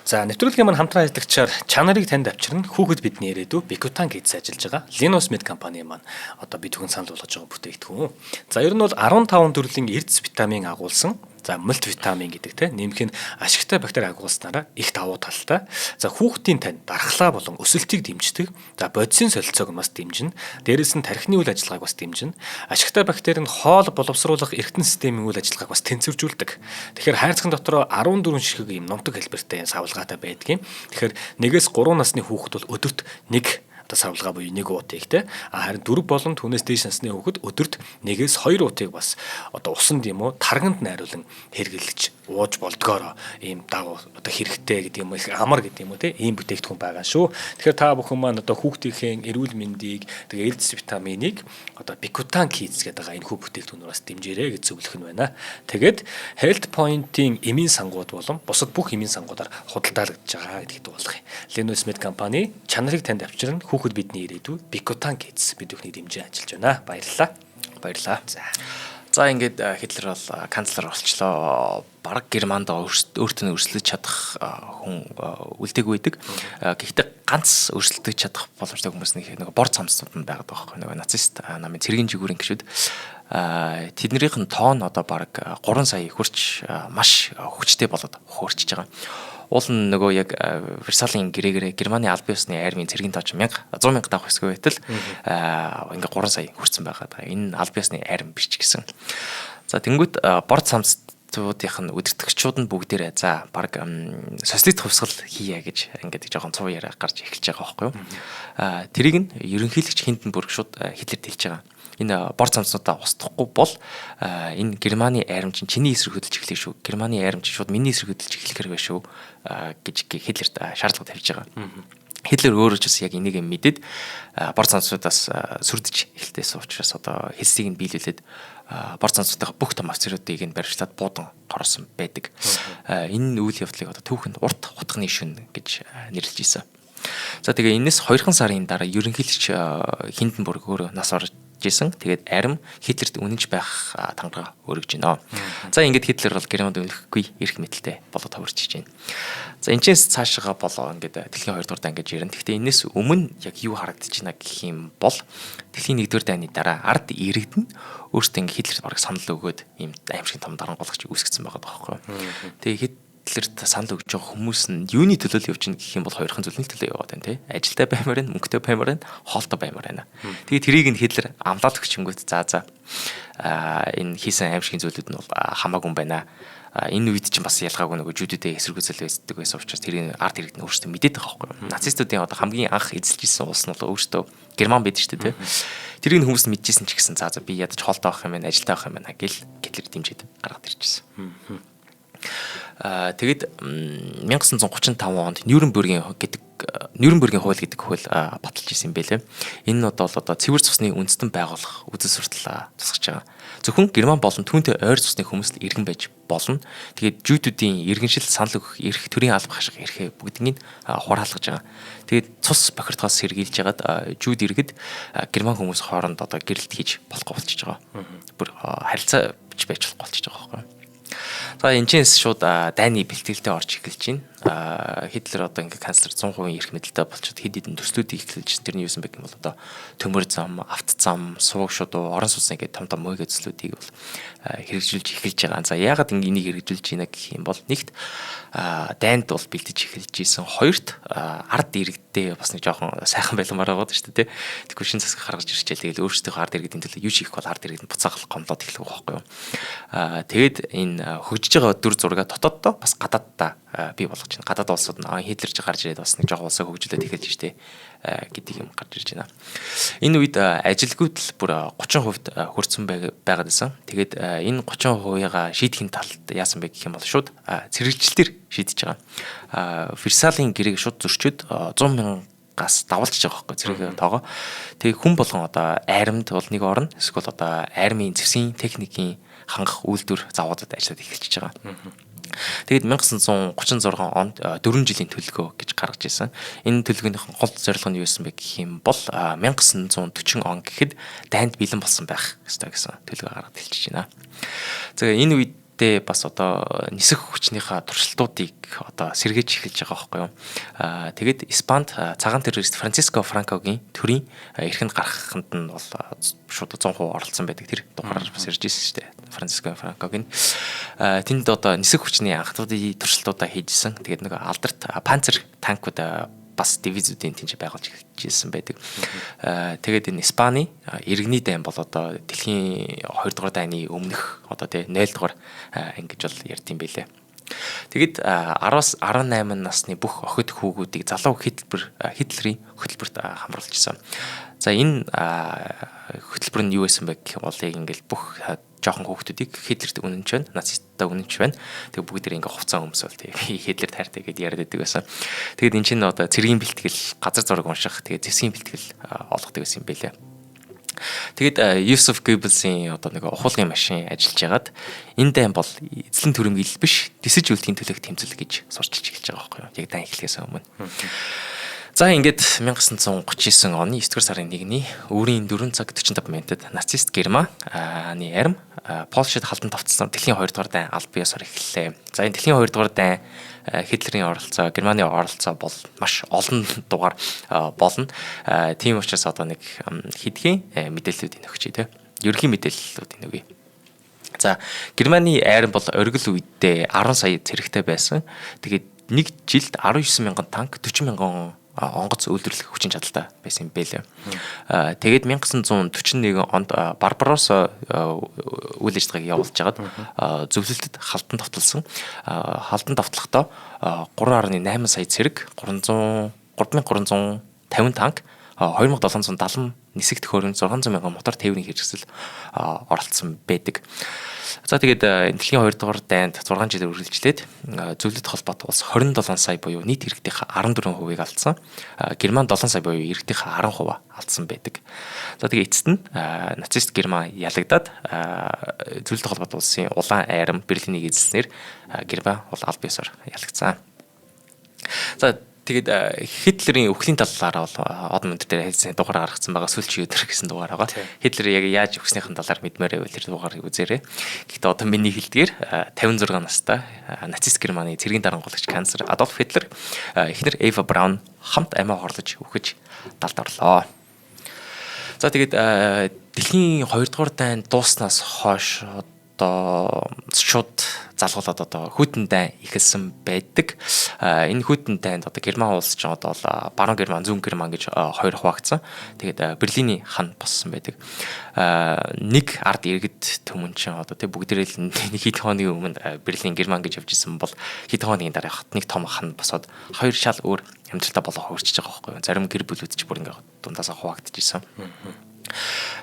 За нэвтрүүлгийн маань хамтран ажиллагчаар чанарыг танд авчирна хүүхэд бидний ирээдүй Bikutan гэж ажиллаж байгаа. Linus Med компани маань одоо бид хүн санал болгож байгаа бүтээгдэхүүн. За ер нь бол 15 төрлийн эрдэс витамин агуулсан. За мультивитамин гэдэг те нэмэх нь ашигтай бактери агуулснараа их давуу талтай. За хүүхдийн тань дархлаа болон өсөлтийг дэмждэг. За бодисын солилцоог бас дэмжинэ. Дээрээс нь тархины үйл ажиллагааг бас дэмжинэ. Ашигтай бактери нь хоол боловсруулах эргэтэн системийн үйл ажиллагааг бас тэнцвэржүүлдэг. Тэгэхээр хайрцагын дотор 14 ширхэг юм номтог хэлбэртэй савлгаатай байдгийн. Тэгэхээр 1-3 насны хүүхэд бол өдөрт 1 савлгаа буюу 1 уутыг те харин 4 болон түүнээс дээш насны хүүхэд өдөрт 1-2 уутыг бас одоо усанд юм уу тарганд найруулан хэрглэж ууж болдгоор ийм дав одоо хэрэгтэй гэдэг юм их амар гэдэг юм уу те ийм бүтээгдэхүүн байгаа шүү. Тэгэхээр та бүхэн маань одоо хүүхдийнхээ эрүүл мэндийг тэгээ эрдэс витаминыг одоо Bikutan Kids гэдэг байгаа энэ хүү бүтээгдэхүүнээс дэмжээрэй гэж зөвлөх нь байна. Тэгээд Health Point-ийн эмийн сангууд болон бусад бүх эмийн сангуудаар худалдаалагдж байгаа гэдэгт болгох юм. Linus Med компани чанарыг танд авчирна хүүхэд бидний ирээдүй Bikutan Kids бид бүхний дэмжиж ажиллаж байна. Баярлалаа. За ингээд Хитлер бол канцлер болчлоо. Бараг Германд өөртөө өрсөлдөж чадах хүн үлдээгүй байдаг. Гэхдээ ганц өрсөлдөж чадах боломжтой хүмүүс нэг бор цамцууд нь байгаад байгаа байхгүй. Нэг нацист намын цэргийн жигүүрийн гişүүд тэднийх нь тоон одоо бараг 3 сая хүрч маш хүчтэй болоод хуурчиж байгаа. Уул нь нөгөө яг Версалийн гэрээгээр Германы албан ёсны армийн цэргийн тооч 100,000 давах хэсэг байтал ингээ 3 сая хүрсэн байгаа. Энэ албан ёсны арми биш ч гэсэн. За тэнгуут бор цамцуудынх нь үдирдэгчүүд нь бүгдээрээ за баг социалист хувьсгал хийя гэж ингээд жоохон цуу яриа гарч эхэлж байгаа байхгүй юу. Тэрийг нь ерөнхийлөгч Хинденбург шууд Хитлерт хэлж байгаа. Энэ бор цамцнуудаа устгахгүй бол энэ Германы айрам чинь чиний эсрэг хөдөлж эхлэх шүү. Германы айрам чинь шууд миний эсрэг хөдөлж эхлэх хэрэг шүү гэж Хитлерт шаардлага тавьж байгаа. Хитлер өөрөө ч бас яг энийг мэдээд бор цамцнуудаас сүрдэж эхэлтээс учраас одоо хэлсийг нь биелүүлээд бор цамцнуудын бүх том офицеруудыг нь барьжлаад буудан хороосон байдаг. Энэ үйл явдлыг одоо түүхэнд урт хутганы шүн гэж нэрлэж ийсэн. За тэгээ энэс 2 сарын дараа ерөнхийлөгч Хинденбург өөрөө нас орж жисэн. Тэгээд арим Хитлерт үнэнч байх тангараа өргөж байна. За ингээд Хитлер бол Германд үнэлэхгүй эрх мэдэлтэй болоод хувирчиж байна. За энэчээс цаашаа болоо ингээд дэлхийн 2 дугаар дай ингэж ярина. Гэхдээ энэс өмнө яг юу харагдаж байна гэх юм бол дэлхийн 1 дугаар дайны дараа ард иргэд нь өөртөө ингээд Хитлерт бараг санал өгөөд ийм аимшиг том дарангуулагч үүсгэсэн байгаа байхгүй. Тэгээд Хитлерт санал өгж байгаа хүмүүс нь юуны төлөө л явж гин гэх юм бол хоёрхан зүйлийн төлөө яваад байна тий. Ажилтай баймаар байна, мөнгөтэй баймаар байна, хоолтой баймаар байна. Тэгээд тэрийг нь Хитлер амлаад өгчөнгөт за энэ хийсэн аимшигын зүйлүүд нь бол хамаагүй юм байна. Энэ үед чинь бас ялгаагүй нөгөө жүүдүүдээ эсэргүүцэл байсан учраас тэрийг ард иргэд нь өөрсдөө мэдээд байгаа байхгүй юу. Нацистуудын одоо хамгийн анх эзэлж ирсэн улс нь бол өөрсдөө Герман байдаг шүү дээ тий. Тэрийг нь хүмүүс мэдчихсэн ч гэсэн за би ядаж хоолтой авах юм байна, ажилтай авах юм байна гэл Гитлер дэмжиж гаргаад ирчихсэн. Тэгэд 1935 онд Нюрнбергийн хууль гэдэг хууль баталж ирсэн юм байлээ. Энэ нь одоо цэвэр цусны үндэстэн байгуулах үзэл суртал тусгаж байгаа. Зөвхөн Герман болон түүнтэй ойр цусны хүмүүс л иргэн байж болно. Тэгээд жүүдүүдийн иргэншил санал өгөх эрх, төрийн алба хаших эрхээ бүгднийг хураалгаж байгаа. Тэгээд цус бохирдгоос сэргийлж хагаад жүүд иргэд Герман хүмүүс хооронд одоо гэрэлт хийж болохгүй болчихж байгаа. Бүр харилцаа байж болохгүй болчихж байгаа байхгүй юу? За энэчээс шууд дайны бэлтгэлтэй орж эхэлж байна. Хитлер одоо ингээ канцлер 100% эрх мэдэлтэй болчиход хэд хэдэн төслүүдийг эхлүүлж тэрний юусэн бэ гэвэл одоо төмөр зам, авто зам, суваг шудуу, орон сууцны ингээ том мөөгөө төслүүдийг бол хэрэгжүүлж эхэлж байгаа. За яагаад энийг хэрэгжүүлж байна гэх юм бол нэгт дайнд бол бэлтэж эхэлж ийсэн. Хоёрт ард иргэдтэй бас нэг жоохон сайхан байлмаар байгаа шүү дээ. Тэгэхгүй шин засаг гаргаж ирчихэл тэгэл өөрсдийнхөө ард иргэдийн төлөө юу хийх бол ард иргэд буцаагалах гомдоод эхлэх байхгүй юу. Тэгэд энэ хөгжиж байгаа дүр зураг дотооддоо бас гадааддаа бий болгож байна. Гадаад улсууд нь Хитлер ч гарч ирээд бас нэг жоохон улсаа хөгжүүлээд эхэлж штэ гэдэг юм гарч ирж байна. Энэ үед ажилгүйд л бүр 30% хүрсэн байгаад байсан. Тэгээд энэ 30%-га шийдэхин талд яасан бэ гэх юм бол шууд цэрэгжилтээр шийдэж байгаа. Версалийн гэрээг шууд зөрчөөд 100,000-аас давалж байгаа байхгүй зэрэг тоогоо. Тэгээ хүн болгон одоо айрамд бол нэг орно. Эсвэл одоо айрмын зэвсгийн техникийн хангах үйлдвэр завуудад ажиллаад эхэлчихэж байгаа. Тэгээд 1936 онд 4 жилийн төлгөө гэж гаргаж ирсэн. Энэ төлгөөнийхэн гол зорилго нь юу байсан бэ гэх юм бол 1940 он гэхэд дайнд бэлэн болсон байх ёстой гэсэн төлгөө гаргаж хэлчихэж байна. За энэ үедээ бас одоо нисэх хүчнийхээ туршилтуудыг одоо сэргээж эхэлж байгаа байхгүй юу. Тэгээд Испанд цагаан террорист Франциско Франкогийн төрийн эрхэнд гаргаханд нь бол шууд 100% оролцсон байдаг. Тэр дугаараар бас ирж ирсэн шүү дээ. Франциско Франкогийн тэнд одоо нисэх хүчний анхны туршилтуудаа хийжсэн. Тэгээд нэг алдарт панцер танкууд бас дивизүүдийн тэнцээ байгуулж хэлжсэн байдаг. Тэгээд энэ Испани иргэний дайн бол одоо дэлхийн 2 дугаар дайны өмнөх одоо тий 0 дугаар ингэж бол ярьд юм байлээ. Тэгэд 10-аас 18 насны бүх охид хүүгүүдийг залуу Хитлерийн хөтөлбөрт хамруулжсэн. За энэ хөтөлбөр нь юу байсан бэ гэх бол яг ингээл бүх жоохон хүүхдүүдийг Хитлерт үнэнч байна, нацисттай үнэнч байна. Тэгээ бүгд ингээ хувцас өмсөөл тэгээ Хитлер тайртай гэдээ яриад байдаг байсан. Тэгээд эн чинь одоо цэргийн бэлтгэл, газар зураг унших, тэгээ зэвсгийн бэлтгэл олгодог байсан юм байлээ. Тэгэд Юсеф Геббельсийн одоо нэг ухуулгын машин ажиллаж байгаад энэ дайн бол эзлэн төрөмгөл биш, дисэж үлдэхийн төлөөх тэмцэл гэж сурчилж эхэлж байгаа байхгүй юу. Яг дайн эхлэхээс өмнө. За ингээд 1939 оны 9 дугаар сарын 1-ний өөрийн 4 цаг 45 минутад нацист Германы арми Польшид халдан тавцсан дэлхийн 2 дугаар дайн аль биесээр эхэллээ. За энэ дэлхийн 2 дугаар дайн Хитлерийн оролцоо, Германы оролцоо бол маш олон дугаар болно. Тийм учраас одоо нэг хэдхэн мэдээллүүдийн өгчээ те. Ерөнхий мэдээллүүдийн өгье. За Германы арми бол оргил үедээ 10 сая зэрэгтэй байсан. Тэгээд нэг жилд 19 мянган танк, 40 мянган онгоц үйлдвэрлэх хүчин чадалтай байсан юм байлээ. Тэгээд 1941 онд Барбаросса үйл ажиллагааг явуулж хагаад зөвлөлтөд халдан давталсан. Халдан давтлахдаа 3.8 сая цэрэг, 3350 танк, 2770 нисэх төхөөрөмж, 600 мянган мотор тээврийн хэрэгсэл оролцсон байдаг. За тэгээд дэлхийн 2 дугаар дайнд 6 жилээр үргэлжлээд зөвлөлт холбоот улс 27 сая буюу нийт иргэдийнхээ 14%-ийг алдсан. Герман 7 сая буюу иргэдийнхээ 10% алдсан байдаг. За тэгээд эцэст нь нацист Герман ялагдаад зөвлөлт холбоот улсын улаан айрам Берлинийг эзэлснээр Герман бол аль биесээр ялагдсан. За тэгээд Хитлерийн өхлийн талаараа бол одон өндөр дээр хэлсэн дугаар гаргацсан байгаа сүлжээ өдөр гэсэн дугаар байгаа. Хитлер яг яаж өхснийхэн талаар мэдмээрээ тэр дугаарыг үзээрэй. Гэхдээ одоо миний хэлдгээр 56 настай нацист Германы цэргийн дарангуулагч канцлер Адольф Хитлер эхнэр Эва Браун хамт амиа хорлож үхэж далд орлоо. За тэгээд дэлхийн 2 дугаар дайн дууснаас хойш одоо шууд залгуулад одоо хүйтэн дайн ихэлсэн байдаг. Энэ хүйтэн дайнд одоо Герман улс ч одоо Баруун Герман, Зүүн Герман гэж хоёр хуваагдсан. Тэгээд Берлиний хан болсон байдаг. Нэг ард иргэд төмөн чинь одоо тэг бүгдээрээ л хэд хооны өмнө Берлин Герман гэж явж исэн бол хэд хооны дараа хотныг том хан босоод хоёр шал өөр амьдралтай болоо хувирчиж байгаа байхгүй юу. Зарим гэр бүлүүд ч бүр ингээ дундаасаа хуваагдчихсан.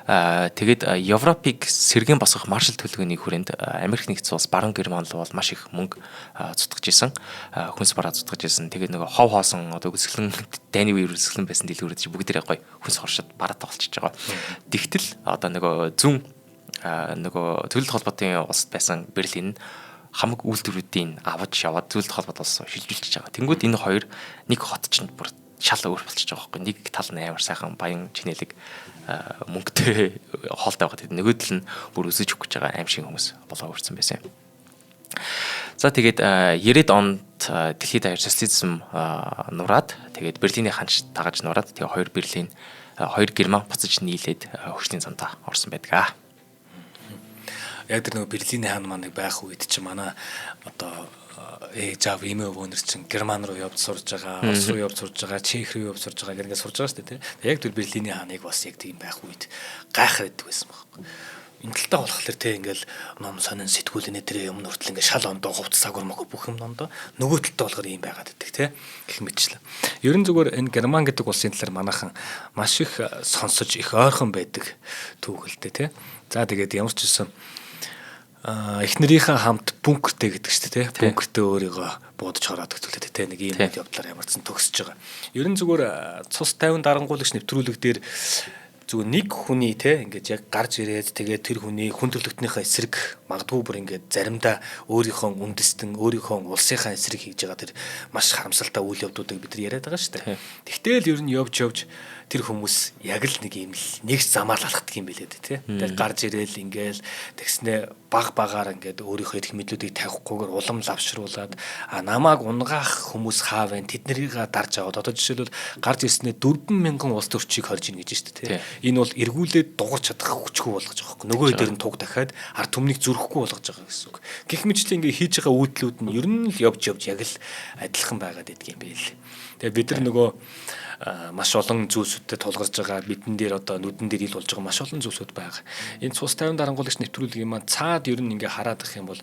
Тэгээд Европыг сэргэн босгох маршал төлөвлөгөөний хүрээнд Америк нэгдсэн улс Баруун Герман бол маш их мөнгө цутгаж исэн. Хүнс бараа цутгаж исэн. Тэгээд нөгөө хов хоосон одоо үсгэлэн дайны үеэр үсгэлэн байсан дэлгүүрүүд чи бүгдээрээ гоё хүнс хоршоод бараатай болчихж байгаа. Тэгтэл одоо нөгөө зүүн нөгөө зөвлөлт холбоотын улсад байсан Берлин хамаг үйлдвэрүүдийн аваж яваад зөвлөлт холбоот улс шилжүүлчихэж байгаа. Тэнгүүд энэ хоёр нэг хот чинь бүр шал өөр болчихж байгаа байхгүй. Нэг тал нь амар сайхан баян чинэлэг мөнгөтэй хоолтой байгаад нөгөөдөл нь бүр өсөж өгч байгаа аим шиг хүмүүс болоо өрцөн байсан юм. За тэгээд 90-ад онд дэлхийд даяар социализм нураад тэгээд Берлиний ханч дагаж нураад тэгээд хоёр Герман буцаж нийлээд хөгжлийн замдаа орсон байдаг. Яг тэр нөгөө Берлиний хаан маань байх үед чи манай одоо жав имээ өвөнөр чин Герман руу явж сурж байгаа, Орос руу явж сурж байгаа, Чех руу явж сурж байгаа гэнгээ сурж байгаа шүү дээ. Яг тэр Берлиний хааныг бас яг тийм байх үед гайхаад байдаг байсан байхгүй. Энэ талтаа болохоор те ингээл ном сонин сэтгүүл нэ өмнө хүртэл ингээл шал ондоо хувцсаг өрмөг бүх юм ондоо нөгөө талтаа болохоор ийм байгаад байдаг те гэх мэтчлээ. Ерөн зүгээр энэ Герман гэдэг улсын талаар манайхан маш их сонсож их ойрхон байдаг түүхэлтэй те. За тэгээд ямар ч юм эхнэрийнхээ хамт бункертэй гэдэг чинь тий бункертэй өөрийгөө буудаж хороод гэдэг тий нэг ийм явдлаар ямарчсан төгсөж байгаа. Ерөн зүгээр цус 50 дарангуулагч нэвтрүүлэг дээр зүгээр нэг хүний тий ингээд яг гарч ирээд тэгээд тэр хүний хүн төрлөختнийхээ эсрэг магадгүй бүр ингээд заримдаа өөрийнхөө үндэстэн өөрийнхөө улсынхаа эсрэг хийж байгаа тэр маш харамсалтай үйл явдлуудыг бид нар яриад байгаа шүү дээ. Тэгтэл ер нь явж тэр хүмүүс яг л нэг юм л нэгс замаар алхдаг юм билээ тий. Тэг гарч ирээл ингээл тэгснэ багаар ингээд өөрийнхөө эрх мэдлүүдийг тавихгүйгээр улам лавшруулад намааг унгаах хүмүүс хаав вэ? Тэд нарыг дарж аваад одоо жишээлбэл гарч ирснээр 4,000 улс төрчийг хорж ийн гэж шүү дээ тий. Энэ бол эргүүлээд дуурч чадах хүчгүй болгож байгаа юм. Нөгөө дээр нь туг дахиад ард түмнийг зүрхэхгүй болгож байгаа гэсэн үг. Гэх мэтчлэн ингээ хийж байгаа үйлдэлүүд нь ер нь л явж яг л адилхан байгаад идэх юм байл. Тэгээ бид нар нөгөө маш олон зүйлсүүдтэй тулгарч байгаа бидэн дээр одоо нүдэн дээр ил болж байгаа маш олон зүйлсүүд байгаа. Энэ цус 50 дарангуулагч нэвтрүүлгийн маань цаад ер нь ингээ хараад ах юм бол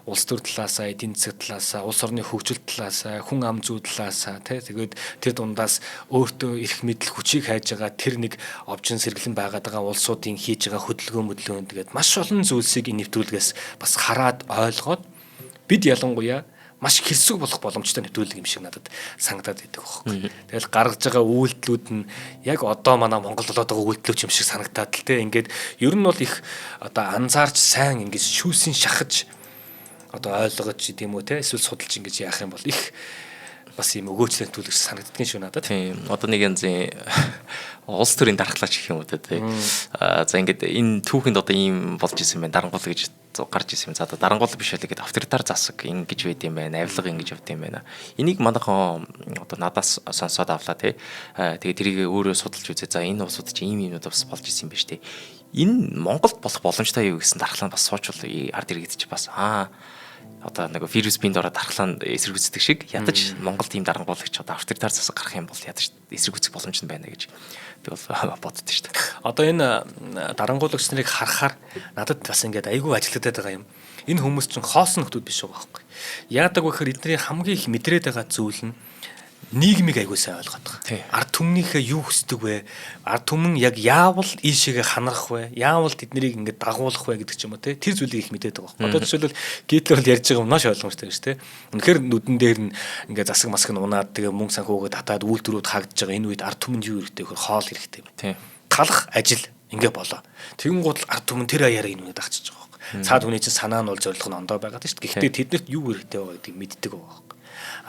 улс төр талаасаа, эдийн засаг талаасаа, улс орны хөгжил талаасаа, хүн ам зүй талаасаа тэгээд тэр дундаас өөртөө эрх мэдэл хүчийг хайж байгаа тэр нэг овжин сэргэлэн байгаад байгаа улсуудын хийж байгаа хөдөлгөөн тэгээд маш олон зүйлсийг энэ нэвтрүүлгээс бас хараад ойлгоод бид ялангуяа маш хэрсэг болох боломжтой нэвтрүүлэг юм шиг надад санагдаад байдаг байхгүй. Тэгэл гаргаж байгаа үйлдэлүүд нь яг одоо манай Монголд болоод байгаа үйлдэлүүд юм шиг санагдаад л те. Ингээд ер нь бол их одоо анзаарч сайн ингээд шүүсийн шахаж одоо ойлгож тийм үү те. Эсвэл судалж ингэж яах юм бол их бас юм өгөөчлөлт төлөвлөж санагддгийн шүү надад. Тийм. Одоо нэг янзын улс төрийн дархлаач гэх юм уу те. За ингээд энэ түүхэнд одоо ийм болж исэн байна. Дарангуул гэж гарч исэн юм. За одоо дарангуул биш байлаа гэдэг авторитар засаг ингэж байд юм байна. Авилга ингэж явд юм байна. Энийг манайхан одоо надаас сонсоод авлаа те. Тэгээ тэрийг өөрөө судалж үзээ. За энэ улсууд чинь ийм юмнууд бас болж исэн юм байна шүү дээ. Энэ Монголд болох боломжтой юу гэсэн дархлаа бас суучвал ард иргэд чи бас одоо нэг вирус биед ороод дархлаанд эсрэг үздэг шиг ядаж Монголд ийм дарангуулагч одоо авторитар засаг гарах юм бол ядаж эсрэг үзэх боломж нь байна гэж би бол боддоо шүү дээ. Одоо энэ дарангуулагч нарыг харахаар надад бас ингээд айгүй ажиглагдаад байгаа юм. Энэ хүмүүс чинь хоосон нөхдүүд биш байгаа байхгүй. Яадаг вэ гэхээр эдний хамгийн их мэдрээд байгаа зүйл нь нийгмийг айгүй сайн ойлгоод байгаа. Ард түмнийхээ юу хүсдэг вэ? Ард түмэн яг яавал ийшээгээ ханарах вэ? Яавал тэднийг ингээд дагуулах вэ гэдэг ч юм уу те. Тэр зүйлийг их мэдээд байгаа. Одоо жишээлбэл Гитлер бол ярьж байгаа юм маш ойлгомжтой шүү дээ. Үнэхээр нүдэн дээр нь ингээд засаг маск нь унаад тэгээ мөнгө санхүүгээ татаад үйлдвэрүүд хаагдж байгаа энэ үед ард түмэнд юу хэрэгтэй вэ? Хоол хэрэгтэй байна. Талах ажил ингээд болоо. Тэгэн гол ард түмэн тэр аяараа энэ үнэд агчиж байгаа байхгүй. Цаад хүний чинь санаа нь бол зорилго нь ондоо байгаад шүү дээ. Гэхдээ тэднэрт юу хэрэгтэй байгаа гэдгийг мэддэг байгаа байхгүй.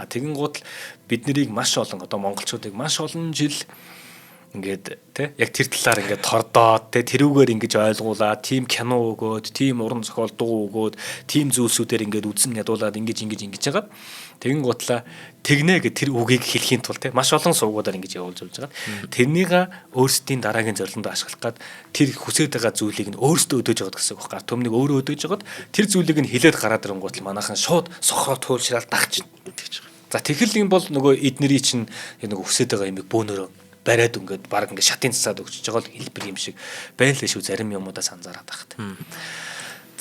Тэгэн гол бид нарыг маш олон одоо монголчуудыг маш олон жил ингээд тий яг тэр талаар ингээд тордоод тий тэрүүгээр ингэж ойлгуулаад тийм кино өгөөд тийм уран зохиол дуу өгөөд тийм зүйлсүүдээр ингээд үзэн ядуулаад ингэж хагаад тэгэн гутлаа тэгнэ гэж тэр үгийг хэлхийн тулд тий маш олон сувгуудаар ингэж явуулж байгаа. Тэрнийг өөрсдийн дараагийн зорилгонд ашиглах гад тэр хүсэж байгаа зүйлийг нь өөрсдөө өдөөж байгаа гэсэн үг байна. Төмнийг өөрөө өдөөж байгаад тэр зүйлийг нь хилээд гараад ирэнгуутл манайхан шууд сохроо туйлшраал дагч гэж байгаа. За тэгэхээр юм бол нөгөө эднэрий чинь нэг өсөд байгаа юм бөөнөрөө бариад ингээд баг ингээд шатын цацаад өгчөж байгаа л хэлбэр юм шиг байна л шүү зарим юмудаас анзаараад багт.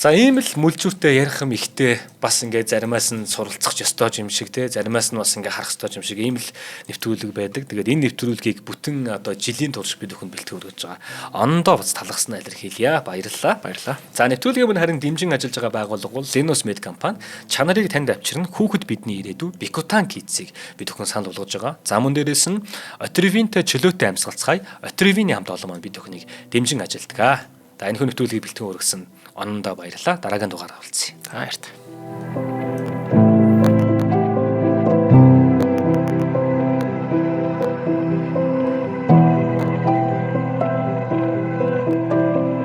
За ийм л мүлжүүртэй ярих юм ихтэй бас ингээд заримаас нь суралцах ёстой юм шиг те заримаас нь бас ингээд харах ёстой юм шиг ийм л нэвтрүүлэг байдаг. Тэгээд энэ нэвтрүүлгийг бүтэн одоо жилийн турш бид өхөнд бэлтгэж өгч байгаа. Ондоо бас талхснаа илэрхийлье. Баярлалаа. За нэвтрүүлгийн өмнө харин дэмжин ажиллаж байгаа байгууллага бол Zenos Med компани чанарыг танд авчирна хүүхэд бидний ирээдүй Bikutan Kids-ийг бид өхөн санал болгож байгаа. За мөн дээрээс нь Otrivin-тэй чөлөөтэй амьсгалцгаая. Otrivin-ийн хамт олон маань бид өхнийг дэмжин ажилтгаа. За энэ хүн нэвтрүүлгийг бэлтгэн өргөсөн онондоо баярлалаа. Дараагийн дугаараар уулзъя. Баярлалаа.